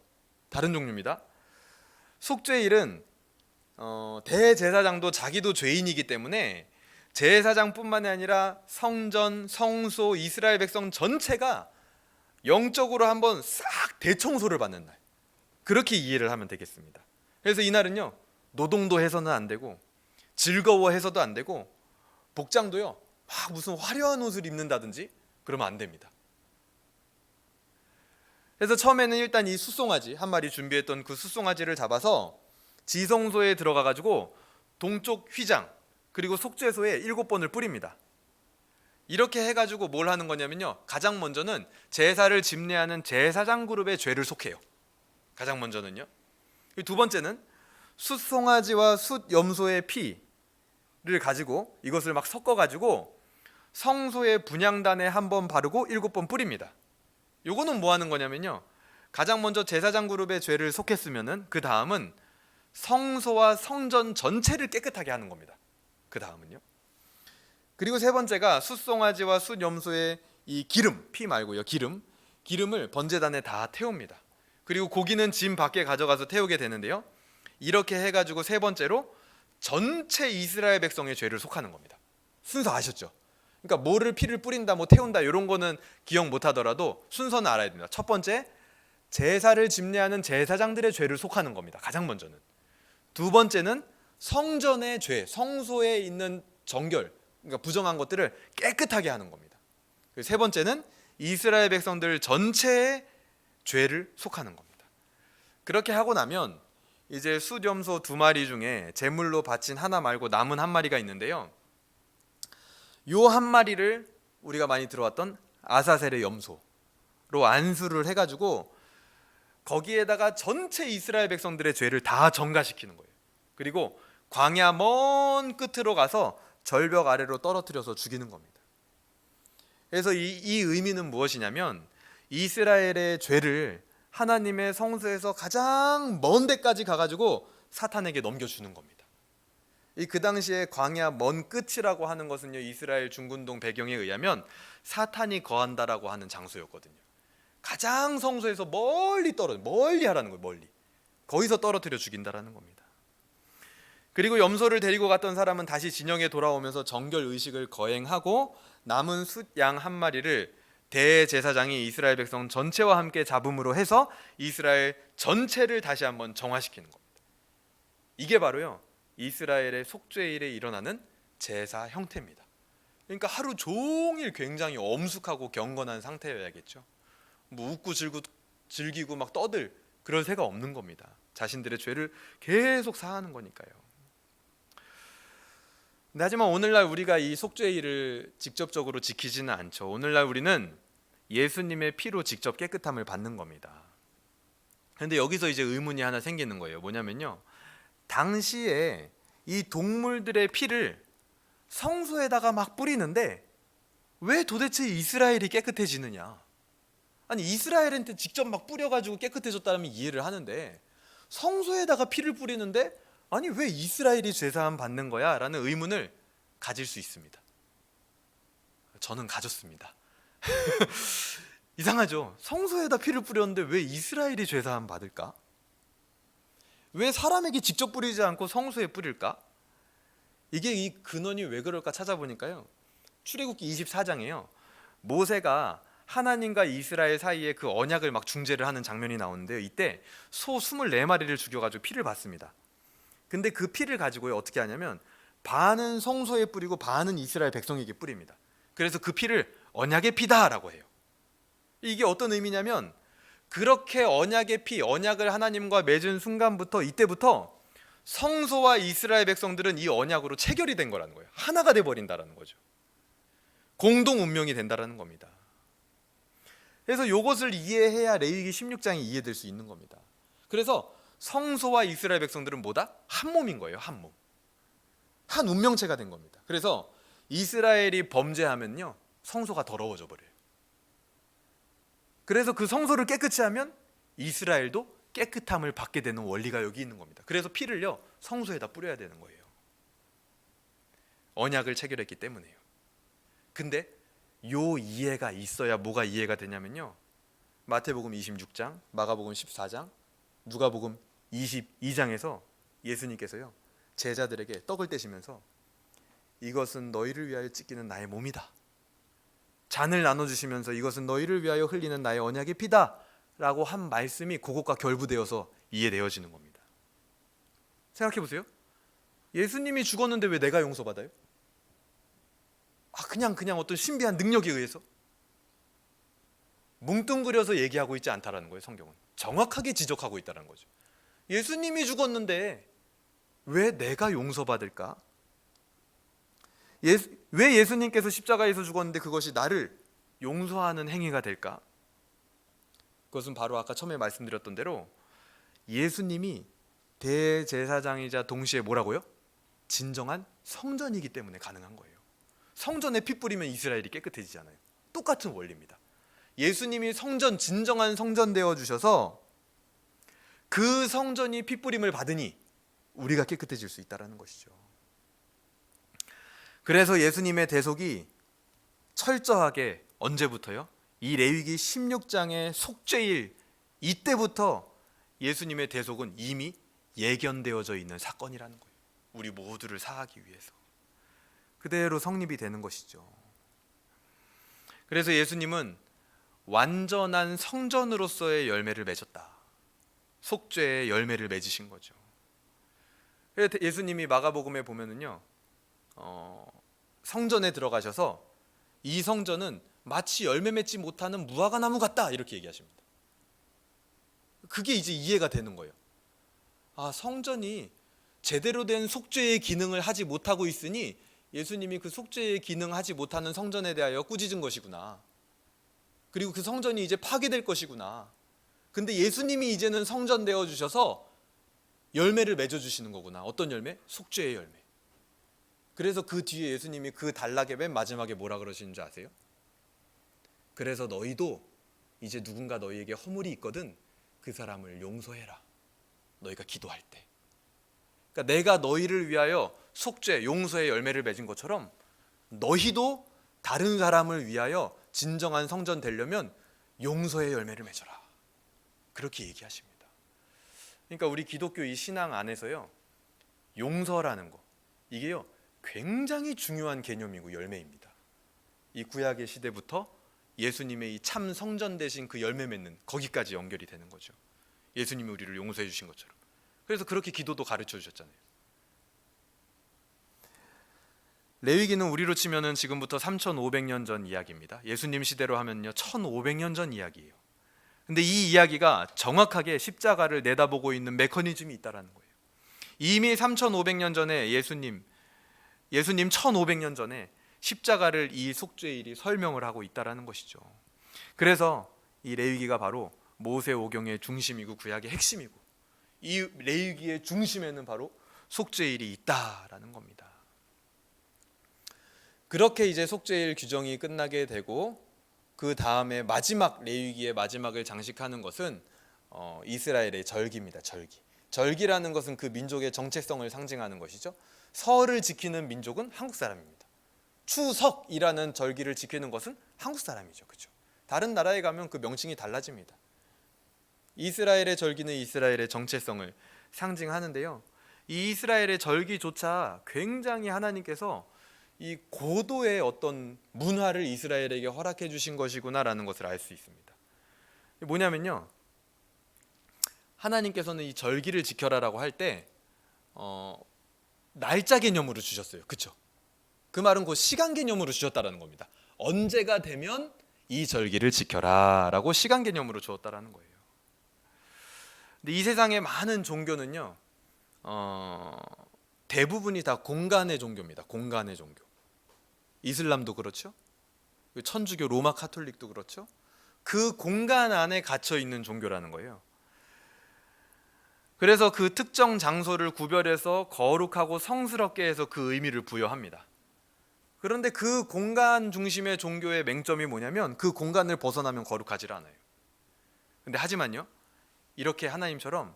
다른 종류입니다. 속죄일은 대제사장도 자기도 죄인이기 때문에 제사장뿐만이 아니라 성전, 성소, 이스라엘 백성 전체가 영적으로 한번 싹 대청소를 받는 날, 그렇게 이해를 하면 되겠습니다. 그래서 이날은요, 노동도 해서는 안 되고 즐거워해서도 안 되고 복장도요 막 무슨 화려한 옷을 입는다든지 그러면 안 됩니다. 그래서 처음에는 일단 이 숫송아지 1마리 준비했던 그 숫송아지를 잡아서 지성소에 들어가 가지고 동쪽 휘장 그리고 속죄소에 7번을 뿌립니다. 이렇게 해가지고 뭘 하는 거냐면요, 가장 먼저는 제사를 집례하는 제사장 그룹의 죄를 속해요. 가장 먼저는요. 두 번째는 숫송아지와 숫염소의 피를 가지고 이것을 막 섞어가지고 성소의 분향단에 1번 바르고 7번 뿌립니다. 요거는 뭐 하는 거냐면요, 가장 먼저 제사장 그룹의 죄를 속했으면은 그 다음은 성소와 성전 전체를 깨끗하게 하는 겁니다. 그 다음은요. 그리고 세 번째가 숫송아지와 숫염소의 이 기름, 피 말고요, 기름을 번제단에 다 태웁니다. 그리고 고기는 짐 밖에 가져가서 태우게 되는데요, 이렇게 해가지고 세 번째로 전체 이스라엘 백성의 죄를 속하는 겁니다. 순서 아셨죠? 그러니까 뭐를 피를 뿌린다, 뭐 태운다 이런 거는 기억 못 하더라도 순서는 알아야 됩니다. 첫 번째, 제사를 집례하는 제사장들의 죄를 속하는 겁니다. 가장 먼저는. 두 번째는 성전의 죄, 성소에 있는 정결, 그러니까 부정한 것들을 깨끗하게 하는 겁니다. 세 번째는 이스라엘 백성들 전체의 죄를 속하는 겁니다. 그렇게 하고 나면 이제 숫염소 2마리 중에 제물로 바친 하나 말고 남은 1마리가 있는데요, 요 1마리를 우리가 많이 들어왔던 아사셀의 염소로 안수를 해가지고 거기에다가 전체 이스라엘 백성들의 죄를 다 전가시키는 거예요. 그리고 광야 먼 끝으로 가서 절벽 아래로 떨어뜨려서 죽이는 겁니다. 그래서 이 의미는 무엇이냐면 이스라엘의 죄를 하나님의 성소에서 가장 먼 데까지 가가지고 사탄에게 넘겨주는 겁니다. 그 당시에 광야 먼 끝이라고 하는 것은요, 이스라엘 중근동 배경에 의하면 사탄이 거한다라고 하는 장소였거든요. 가장 성소에서 멀리 하라는 거예요. 멀리. 거기서 떨어뜨려 죽인다라는 겁니다. 그리고 염소를 데리고 갔던 사람은 다시 진영에 돌아오면서 정결 의식을 거행하고 남은 숫양 한 마리를 대제사장이 이스라엘 백성 전체와 함께 잡음으로 해서 이스라엘 전체를 다시 한번 정화시키는 겁니다. 이게 바로요, 이스라엘의 속죄일에 일어나는 제사 형태입니다. 그러니까 하루 종일 굉장히 엄숙하고 경건한 상태여야겠죠. 뭐 웃고 즐기고 막 떠들 그럴 새가 없는 겁니다. 자신들의 죄를 계속 사하는 거니까요. 하지만 오늘날 우리가 이 속죄일을 직접적으로 지키지는 않죠. 오늘날 우리는 예수님의 피로 직접 깨끗함을 받는 겁니다. 그런데 여기서 이제 의문이 하나 생기는 거예요. 뭐냐면요, 당시에 이 동물들의 피를 성소에다가 막 뿌리는데 왜 도대체 이스라엘이 깨끗해지느냐? 아니, 이스라엘한테 직접 막 뿌려가지고 깨끗해졌다면 이해를 하는데 성소에다가 피를 뿌리는데 아니 왜 이스라엘이 죄사함 받는 거야? 라는 의문을 가질 수 있습니다. 저는 가졌습니다. 이상하죠? 성소에다 피를 뿌렸는데 왜 이스라엘이 죄사함 받을까? 왜 사람에게 직접 뿌리지 않고 성소에 뿌릴까? 이게 이 근원이 왜 그럴까 찾아보니까요, 출애굽기 24장에요 모세가 하나님과 이스라엘 사이에 그 언약을 막 중재를 하는 장면이 나오는데요, 이때 소 24마리를 죽여가지고 피를 받습니다. 근데 그 피를 가지고요 어떻게 하냐면 반은 성소에 뿌리고 반은 이스라엘 백성에게 뿌립니다. 그래서 그 피를 언약의 피다라고 해요. 이게 어떤 의미냐면 그렇게 언약의 피, 언약을 하나님과 맺은 순간부터, 이때부터 성소와 이스라엘 백성들은 이 언약으로 체결이 된 거라는 거예요. 하나가 돼버린다라는 거죠. 공동 운명이 된다라는 겁니다. 그래서 이것을 이해해야 레위기 16장이 이해될 수 있는 겁니다. 그래서 성소와 이스라엘 백성들은 뭐다? 한 몸인 거예요. 한 몸. 한 운명체가 된 겁니다. 그래서 이스라엘이 범죄하면요 성소가 더러워져 버려요. 그래서 그 성소를 깨끗이 하면 이스라엘도 깨끗함을 받게 되는 원리가 여기 있는 겁니다. 그래서 피를요 성소에다 뿌려야 되는 거예요. 언약을 체결했기 때문에요. 근데 요 이해가 있어야 뭐가 이해가 되냐면요, 마태복음 26장, 마가복음 14장, 누가복음 22장에서 예수님께서요 제자들에게 떡을 떼시면서 이것은 너희를 위하여 찢기는 나의 몸이다, 잔을 나눠주시면서 이것은 너희를 위하여 흘리는 나의 언약의 피다 라고 한 말씀이 그것과 결부되어서 이해되어지는 겁니다. 생각해 보세요. 예수님이 죽었는데 왜 내가 용서받아요? 그냥 어떤 신비한 능력에 의해서? 뭉뚱그려서 얘기하고 있지 않다라는 거예요. 성경은 정확하게 지적하고 있다는 거죠. 예수님이 죽었는데 왜 내가 용서받을까? 왜 예수님께서 십자가에서 죽었는데 그것이 나를 용서하는 행위가 될까? 그것은 바로 아까 처음에 말씀드렸던 대로 예수님이 대제사장이자 동시에 뭐라고요? 진정한 성전이기 때문에 가능한 거예요. 성전에 피 뿌리면 이스라엘이 깨끗해지잖아요. 똑같은 원리입니다. 예수님이 성전, 진정한 성전 되어 주셔서 그 성전이 피 뿌림을 받으니 우리가 깨끗해질 수 있다는 것이죠. 그래서 예수님의 대속이 철저하게 언제부터요? 이 레위기 16장의 속죄일, 이때부터 예수님의 대속은 이미 예견되어져 있는 사건이라는 거예요. 우리 모두를 사하기 위해서 그대로 성립이 되는 것이죠. 그래서 예수님은 완전한 성전으로서의 열매를 맺었다. 속죄의 열매를 맺으신 거죠. 예수님이 마가복음에 보면은요, 성전에 들어가셔서 이 성전은 마치 열매 맺지 못하는 무화과 나무 같다 이렇게 얘기하십니다. 그게 이제 이해가 되는 거예요. 성전이 제대로 된 속죄의 기능을 하지 못하고 있으니 예수님이 그 속죄의 기능하지 못하는 성전에 대하여 꾸짖은 것이구나. 그리고 그 성전이 이제 파괴될 것이구나. 근데 예수님이 이제는 성전 되어 주셔서 열매를 맺어 주시는 거구나. 어떤 열매? 속죄의 열매. 그래서 그 뒤에 예수님이 그 단락의 맨 마지막에 뭐라 그러시는 줄 아세요? 그래서 너희도 이제 누군가 너희에게 허물이 있거든 그 사람을 용서해라. 너희가 기도할 때. 그러니까 내가 너희를 위하여 속죄, 용서의 열매를 맺은 것처럼 너희도 다른 사람을 위하여 진정한 성전 되려면 용서의 열매를 맺어라. 그렇게 얘기하십니다. 그러니까 우리 기독교 이 신앙 안에서요, 용서라는 거, 이게요 굉장히 중요한 개념이고 열매입니다. 이 구약의 시대부터 예수님의 이 참 성전 되신 그 열매 맺는 거기까지 연결이 되는 거죠. 예수님이 우리를 용서해 주신 것처럼. 그래서 그렇게 기도도 가르쳐 주셨잖아요. 레위기는 우리로 치면은 지금부터 3,500년 전 이야기입니다. 예수님 시대로 하면요 1,500년 전 이야기예요. 근데 이 이야기가 정확하게 십자가를 내다보고 있는 메커니즘이 있다라는 거예요. 이미 3,500년 전에 예수님 1,500년 전에 십자가를 이 속죄일이 설명을 하고 있다라는 것이죠. 그래서 이 레위기가 바로 모세오경의 중심이고 구약의 핵심이고, 이 레위기의 중심에는 바로 속죄일이 있다라는 겁니다. 그렇게 이제 속죄일 규정이 끝나게 되고 그 다음에 마지막 레위기의 마지막을 장식하는 것은 이스라엘의 절기입니다. 절기라는 것은 그 민족의 정체성을 상징하는 것이죠. 설을 지키는 민족은 한국 사람입니다. 추석이라는 절기를 지키는 것은 한국 사람이죠. 그렇죠? 다른 나라에 가면 그 명칭이 달라집니다. 이스라엘의 절기는 이스라엘의 정체성을 상징하는데요. 이 이스라엘의 절기조차 굉장히 하나님께서 이 고도의 어떤 문화를 이스라엘에게 허락해 주신 것이구나라는 것을 알 수 있습니다. 뭐냐면요, 하나님께서는 이 절기를 지켜라라고 할 때 날짜 개념으로 주셨어요. 그렇죠? 그 말은 그 시간 개념으로 주셨다라는 겁니다. 언제가 되면 이 절기를 지켜라라고 시간 개념으로 주었다라는 거예요. 근데 이 세상의 많은 종교는요, 대부분이 다 공간의 종교입니다. 공간의 종교. 이슬람도 그렇죠. 천주교 로마 카톨릭도 그렇죠. 그 공간 안에 갇혀 있는 종교라는 거예요. 그래서 그 특정 장소를 구별해서 거룩하고 성스럽게 해서 그 의미를 부여합니다. 그런데 그 공간 중심의 종교의 맹점이 뭐냐면 그 공간을 벗어나면 거룩하지 않아요. 근데 하지만요, 이렇게 하나님처럼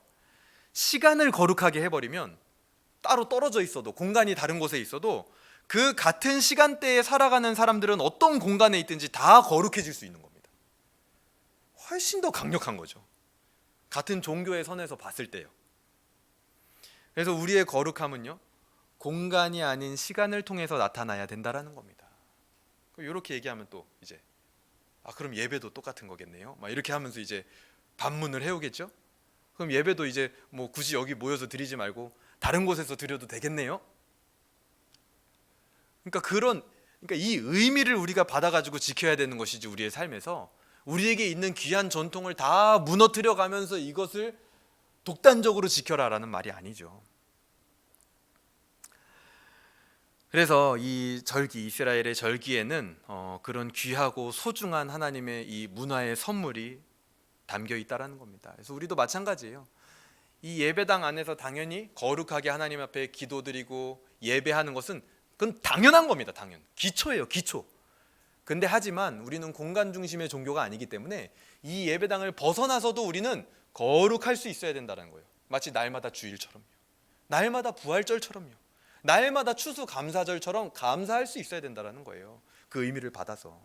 시간을 거룩하게 해버리면 따로 떨어져 있어도, 공간이 다른 곳에 있어도 그 같은 시간대에 살아가는 사람들은 어떤 공간에 있든지 다 거룩해질 수 있는 겁니다. 훨씬 더 강력한 거죠. 같은 종교의 선에서 봤을 때요. 그래서 우리의 거룩함은요, 공간이 아닌 시간을 통해서 나타나야 된다라는 겁니다. 이렇게 얘기하면 또 이제 그럼 예배도 똑같은 거겠네요. 막 이렇게 하면서 이제 반문을 해오겠죠. 그럼 예배도 이제 뭐 굳이 여기 모여서 드리지 말고 다른 곳에서 드려도 되겠네요. 그러니까 이 의미를 우리가 받아가지고 지켜야 되는 것이지, 우리의 삶에서 우리에게 있는 귀한 전통을 다 무너뜨려 가면서 이것을 독단적으로 지켜라라는 말이 아니죠. 그래서 이 절기, 이스라엘의 절기에는 그런 귀하고 소중한 하나님의 이 문화의 선물이 담겨 있다라는 겁니다. 그래서 우리도 마찬가지예요. 이 예배당 안에서 당연히 거룩하게 하나님 앞에 기도드리고 예배하는 것은 그건 당연한 겁니다. 기초예요, 기초. 근데 하지만 우리는 공간 중심의 종교가 아니기 때문에 이 예배당을 벗어나서도 우리는 거룩할 수 있어야 된다는 거예요. 마치 날마다 주일처럼요, 날마다 부활절처럼요, 날마다 추수감사절처럼 감사할 수 있어야 된다는 거예요. 그 의미를 받아서.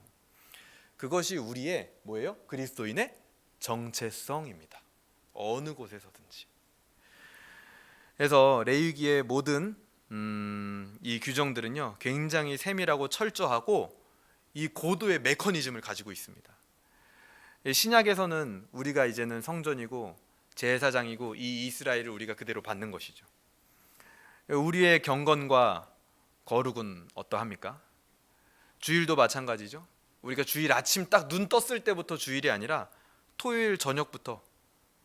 그것이 우리의 뭐예요? 그리스도인의 정체성입니다. 어느 곳에서든지. 그래서 레위기의 모든 이 규정들은요, 굉장히 세밀하고 철저하고 이 고도의 메커니즘을 가지고 있습니다. 신약에서는 우리가 이제는 성전이고 제사장이고 이 이스라엘을 우리가 그대로 받는 것이죠. 우리의 경건과 거룩은 어떠합니까? 주일도 마찬가지죠. 우리가 주일 아침 딱 눈 떴을 때부터 주일이 아니라 토요일 저녁부터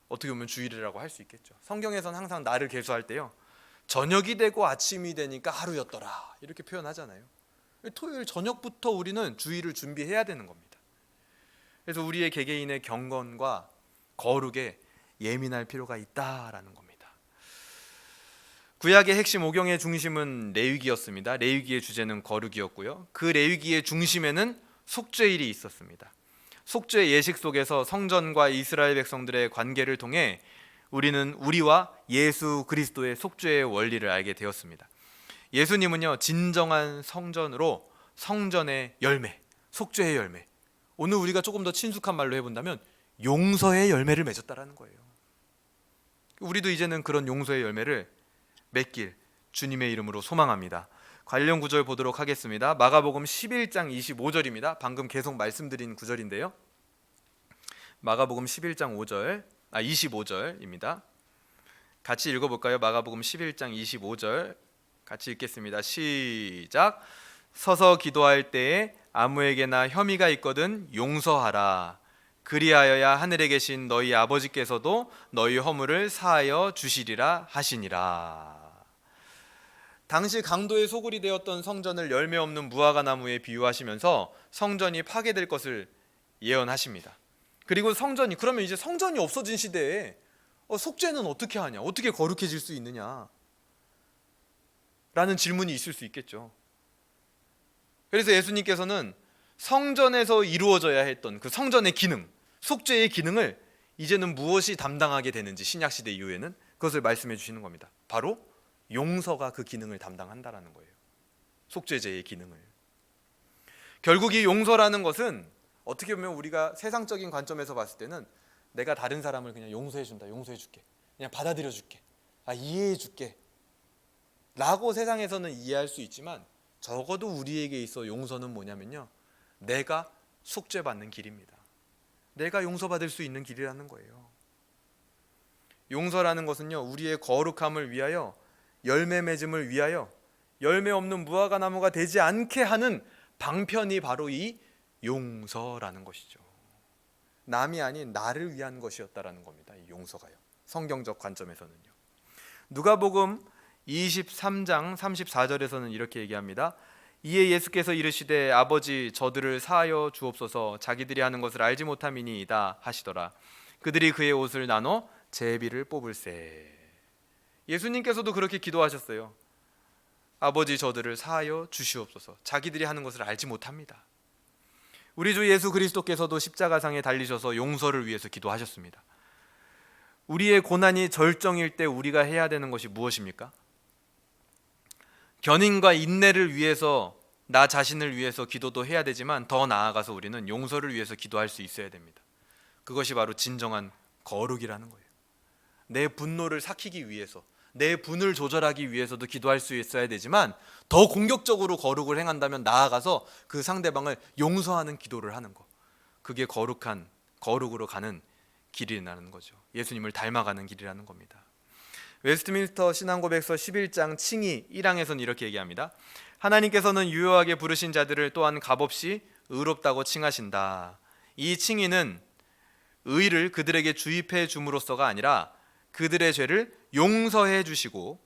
어떻게 보면 주일이라고 할 수 있겠죠. 성경에서는 항상 날을 계수할 때요, 저녁이 되고 아침이 되니까 하루였더라 이렇게 표현하잖아요. 토요일 저녁부터 우리는 주일을 준비해야 되는 겁니다. 그래서 우리의 개개인의 경건과 거룩에 예민할 필요가 있다라는 겁니다. 구약의 핵심 오경의 중심은 레위기였습니다. 레위기의 주제는 거룩이었고요. 그 레위기의 중심에는 속죄일이 있었습니다. 속죄 예식 속에서 성전과 이스라엘 백성들의 관계를 통해 우리는 우리와 예수 그리스도의 속죄의 원리를 알게 되었습니다. 예수님은요, 진정한 성전으로 성전의 열매, 속죄의 열매, 오늘 우리가 조금 더 친숙한 말로 해본다면 용서의 열매를 맺었다라는 거예요. 우리도 이제는 그런 용서의 열매를 맺길 주님의 이름으로 소망합니다. 관련 구절 보도록 하겠습니다. 마가복음 11장 25절입니다. 방금 계속 말씀드린 구절인데요. 마가복음 11장 25절입니다. 같이 읽어볼까요? 마가복음 11장 25절 같이 읽겠습니다. 시작. 서서 기도할 때에 아무에게나 혐의가 있거든 용서하라. 그리하여야 하늘에 계신 너희 아버지께서도 너희 허물을 사하여 주시리라 하시니라. 당시 강도의 소굴이 되었던 성전을 열매 없는 무화과 나무에 비유하시면서 성전이 파괴될 것을 예언하십니다. 그리고 그러면 이제 성전이 없어진 시대에 속죄는 어떻게 하냐? 어떻게 거룩해질 수 있느냐? 라는 질문이 있을 수 있겠죠. 그래서 예수님께서는 성전에서 이루어져야 했던 그 성전의 기능, 속죄의 기능을 이제는 무엇이 담당하게 되는지 신약시대 이후에는 그것을 말씀해 주시는 겁니다. 바로 용서가 그 기능을 담당한다라는 거예요. 속죄제의 기능을. 결국 이 용서라는 것은 어떻게 보면 우리가 세상적인 관점에서 봤을 때는 내가 다른 사람을 그냥 용서해준다, 용서해줄게, 그냥 받아들여줄게, 이해해줄게 라고 세상에서는 이해할 수 있지만 적어도 우리에게 있어 용서는 뭐냐면요, 내가 속죄받는 길입니다. 내가 용서받을 수 있는 길이라는 거예요. 용서라는 것은요, 우리의 거룩함을 위하여, 열매 맺음을 위하여 열매 없는 무화과 나무가 되지 않게 하는 방편이 바로 이 용서라는 것이죠. 남이 아닌 나를 위한 것이었다라는 겁니다. 이 용서가요. 성경적 관점에서는요. 누가복음 23장 34절에서는 이렇게 얘기합니다. 이에 예수께서 이르시되 아버지 저들을 사하여 주옵소서 자기들이 하는 것을 알지 못함이니이다 하시더라. 그들이 그의 옷을 나눠 제비를 뽑을세. 예수님께서도 그렇게 기도하셨어요. 아버지 저들을 사하여 주시옵소서. 자기들이 하는 것을 알지 못합니다. 우리 주 예수 그리스도께서도 십자가상에 달리셔서 용서를 위해서 기도하셨습니다. 우리의 고난이 절정일 때 우리가 해야 되는 것이 무엇입니까? 견인과 인내를 위해서, 나 자신을 위해서 기도도 해야 되지만 더 나아가서 우리는 용서를 위해서 기도할 수 있어야 됩니다. 그것이 바로 진정한 거룩이라는 거예요. 내 분노를 삭히기 위해서, 내 분을 조절하기 위해서도 기도할 수 있어야 되지만 더 공격적으로 거룩을 행한다면 나아가서 그 상대방을 용서하는 기도를 하는 것, 그게 거룩으로 가는 길이라는 거죠. 예수님을 닮아가는 길이라는 겁니다. 웨스트민스터 신앙고백서 11장 칭의 1항에서는 이렇게 얘기합니다. 하나님께서는 유효하게 부르신 자들을 또한 값없이 의롭다고 칭하신다. 이 칭의는 의를 그들에게 주입해 줌으로써가 아니라 그들의 죄를 용서해 주시고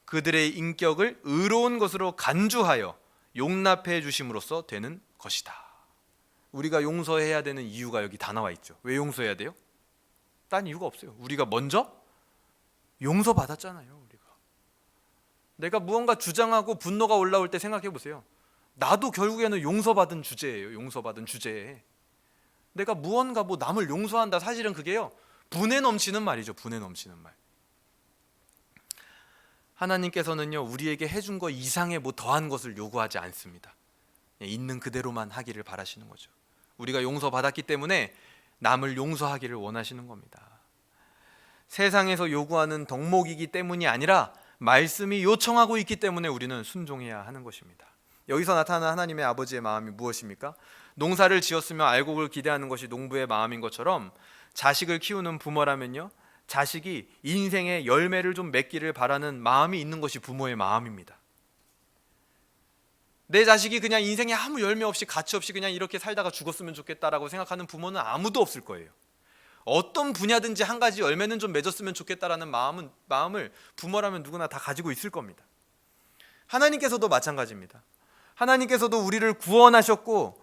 그들의 인격을 의로운 것으로 간주하여 용납해 주심으로써 되는 것이다. 우리가 용서해야 되는 이유가 여기 다 나와 있죠. 왜 용서해야 돼요? 딴 이유가 없어요. 우리가 먼저 용서받았잖아요. 내가 무언가 주장하고 분노가 올라올 때 생각해 보세요. 나도 결국에는 용서받은 주제예요. 용서받은 주제에 내가 무언가 남을 용서한다, 사실은 그게요, 분에 넘치는 말이죠. 분에 넘치는 말. 하나님께서는요, 우리에게 해준 것 이상의 더한 것을 요구하지 않습니다. 있는 그대로만 하기를 바라시는 거죠. 우리가 용서받았기 때문에 남을 용서하기를 원하시는 겁니다. 세상에서 요구하는 덕목이기 때문이 아니라 말씀이 요청하고 있기 때문에 우리는 순종해야 하는 것입니다. 여기서 나타나는 하나님의 아버지의 마음이 무엇입니까? 농사를 지었으며 알곡을 기대하는 것이 농부의 마음인 것처럼 자식을 키우는 부모라면요, 자식이 인생의 열매를 좀 맺기를 바라는 마음이 있는 것이 부모의 마음입니다. 내 자식이 그냥 인생에 아무 열매 없이 가치 없이 그냥 이렇게 살다가 죽었으면 좋겠다라고 생각하는 부모는 아무도 없을 거예요. 어떤 분야든지 한 가지 열매는 좀 맺었으면 좋겠다라는 마음을 부모라면 누구나 다 가지고 있을 겁니다. 하나님께서도 마찬가지입니다. 하나님께서도 우리를 구원하셨고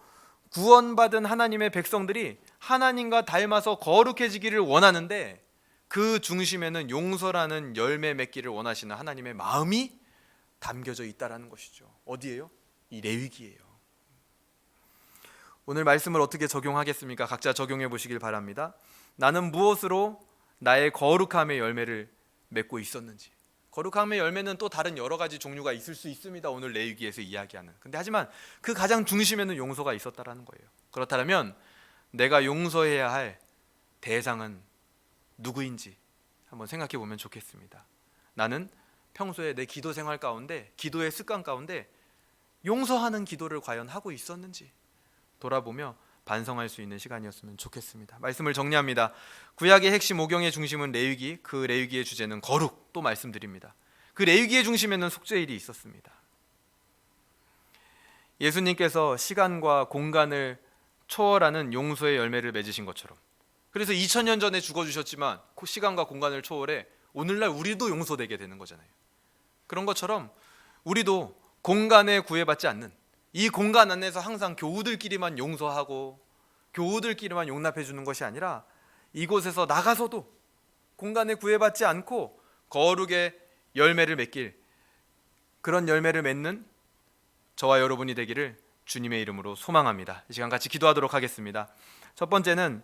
구원받은 하나님의 백성들이 하나님과 닮아서 거룩해지기를 원하는데 그 중심에는 용서라는 열매 맺기를 원하시는 하나님의 마음이 담겨져 있다라는 것이죠. 어디예요? 이 레위기예요. 오늘 말씀을 어떻게 적용하겠습니까? 각자 적용해 보시길 바랍니다. 나는 무엇으로 나의 거룩함의 열매를 맺고 있었는지. 거룩함의 열매는 또 다른 여러 가지 종류가 있을 수 있습니다. 오늘 레위기에서 이야기하는. 근데 하지만 그 가장 중심에는 용서가 있었다라는 거예요. 그렇다면 내가 용서해야 할 대상은 누구인지 한번 생각해 보면 좋겠습니다. 나는 평소에 내 기도 생활 가운데, 기도의 습관 가운데 용서하는 기도를 과연 하고 있었는지 돌아보며 반성할 수 있는 시간이었으면 좋겠습니다. 말씀을 정리합니다. 구약의 핵심 오경의 중심은 레위기, 그 레위기의 주제는 거룩, 또 말씀드립니다. 그 레위기의 중심에는 속죄일이 있었습니다. 예수님께서 시간과 공간을 초월하는 용서의 열매를 맺으신 것처럼, 그래서 2000년 전에 죽어주셨지만 그 시간과 공간을 초월해 오늘날 우리도 용서되게 되는 거잖아요. 그런 것처럼 우리도 공간에 구애받지 않는, 이 공간 안에서 항상 교우들끼리만 용서하고 교우들끼리만 용납해 주는 것이 아니라 이곳에서 나가서도 공간에 구애받지 않고 거룩의 열매를 맺길, 그런 열매를 맺는 저와 여러분이 되기를 주님의 이름으로 소망합니다. 이 시간 같이 기도하도록 하겠습니다. 첫 번째는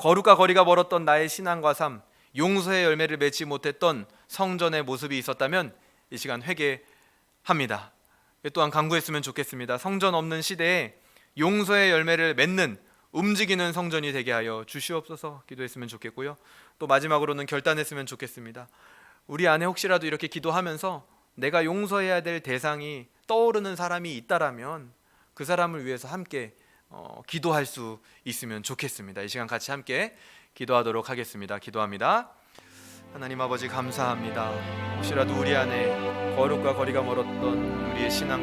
거룩과 거리가 멀었던 나의 신앙과 삶, 용서의 열매를 맺지 못했던 성전의 모습이 있었다면 이 시간 회개합니다. 또한 간구했으면 좋겠습니다. 성전 없는 시대에 용서의 열매를 맺는, 움직이는 성전이 되게 하여 주시옵소서 기도했으면 좋겠고요. 또 마지막으로는 결단했으면 좋겠습니다. 우리 안에 혹시라도 이렇게 기도하면서 내가 용서해야 될 대상이 떠오르는 사람이 있다라면 그 사람을 위해서 함께 기도할 수 있으면 좋겠습니다. 이 시간 같이 함께 기도하도록 하겠습니다. 기도합니다. 하나님 아버지 감사합니다. 혹시라도 우리 안에 거룩과 거리가 멀었던 우리의 신앙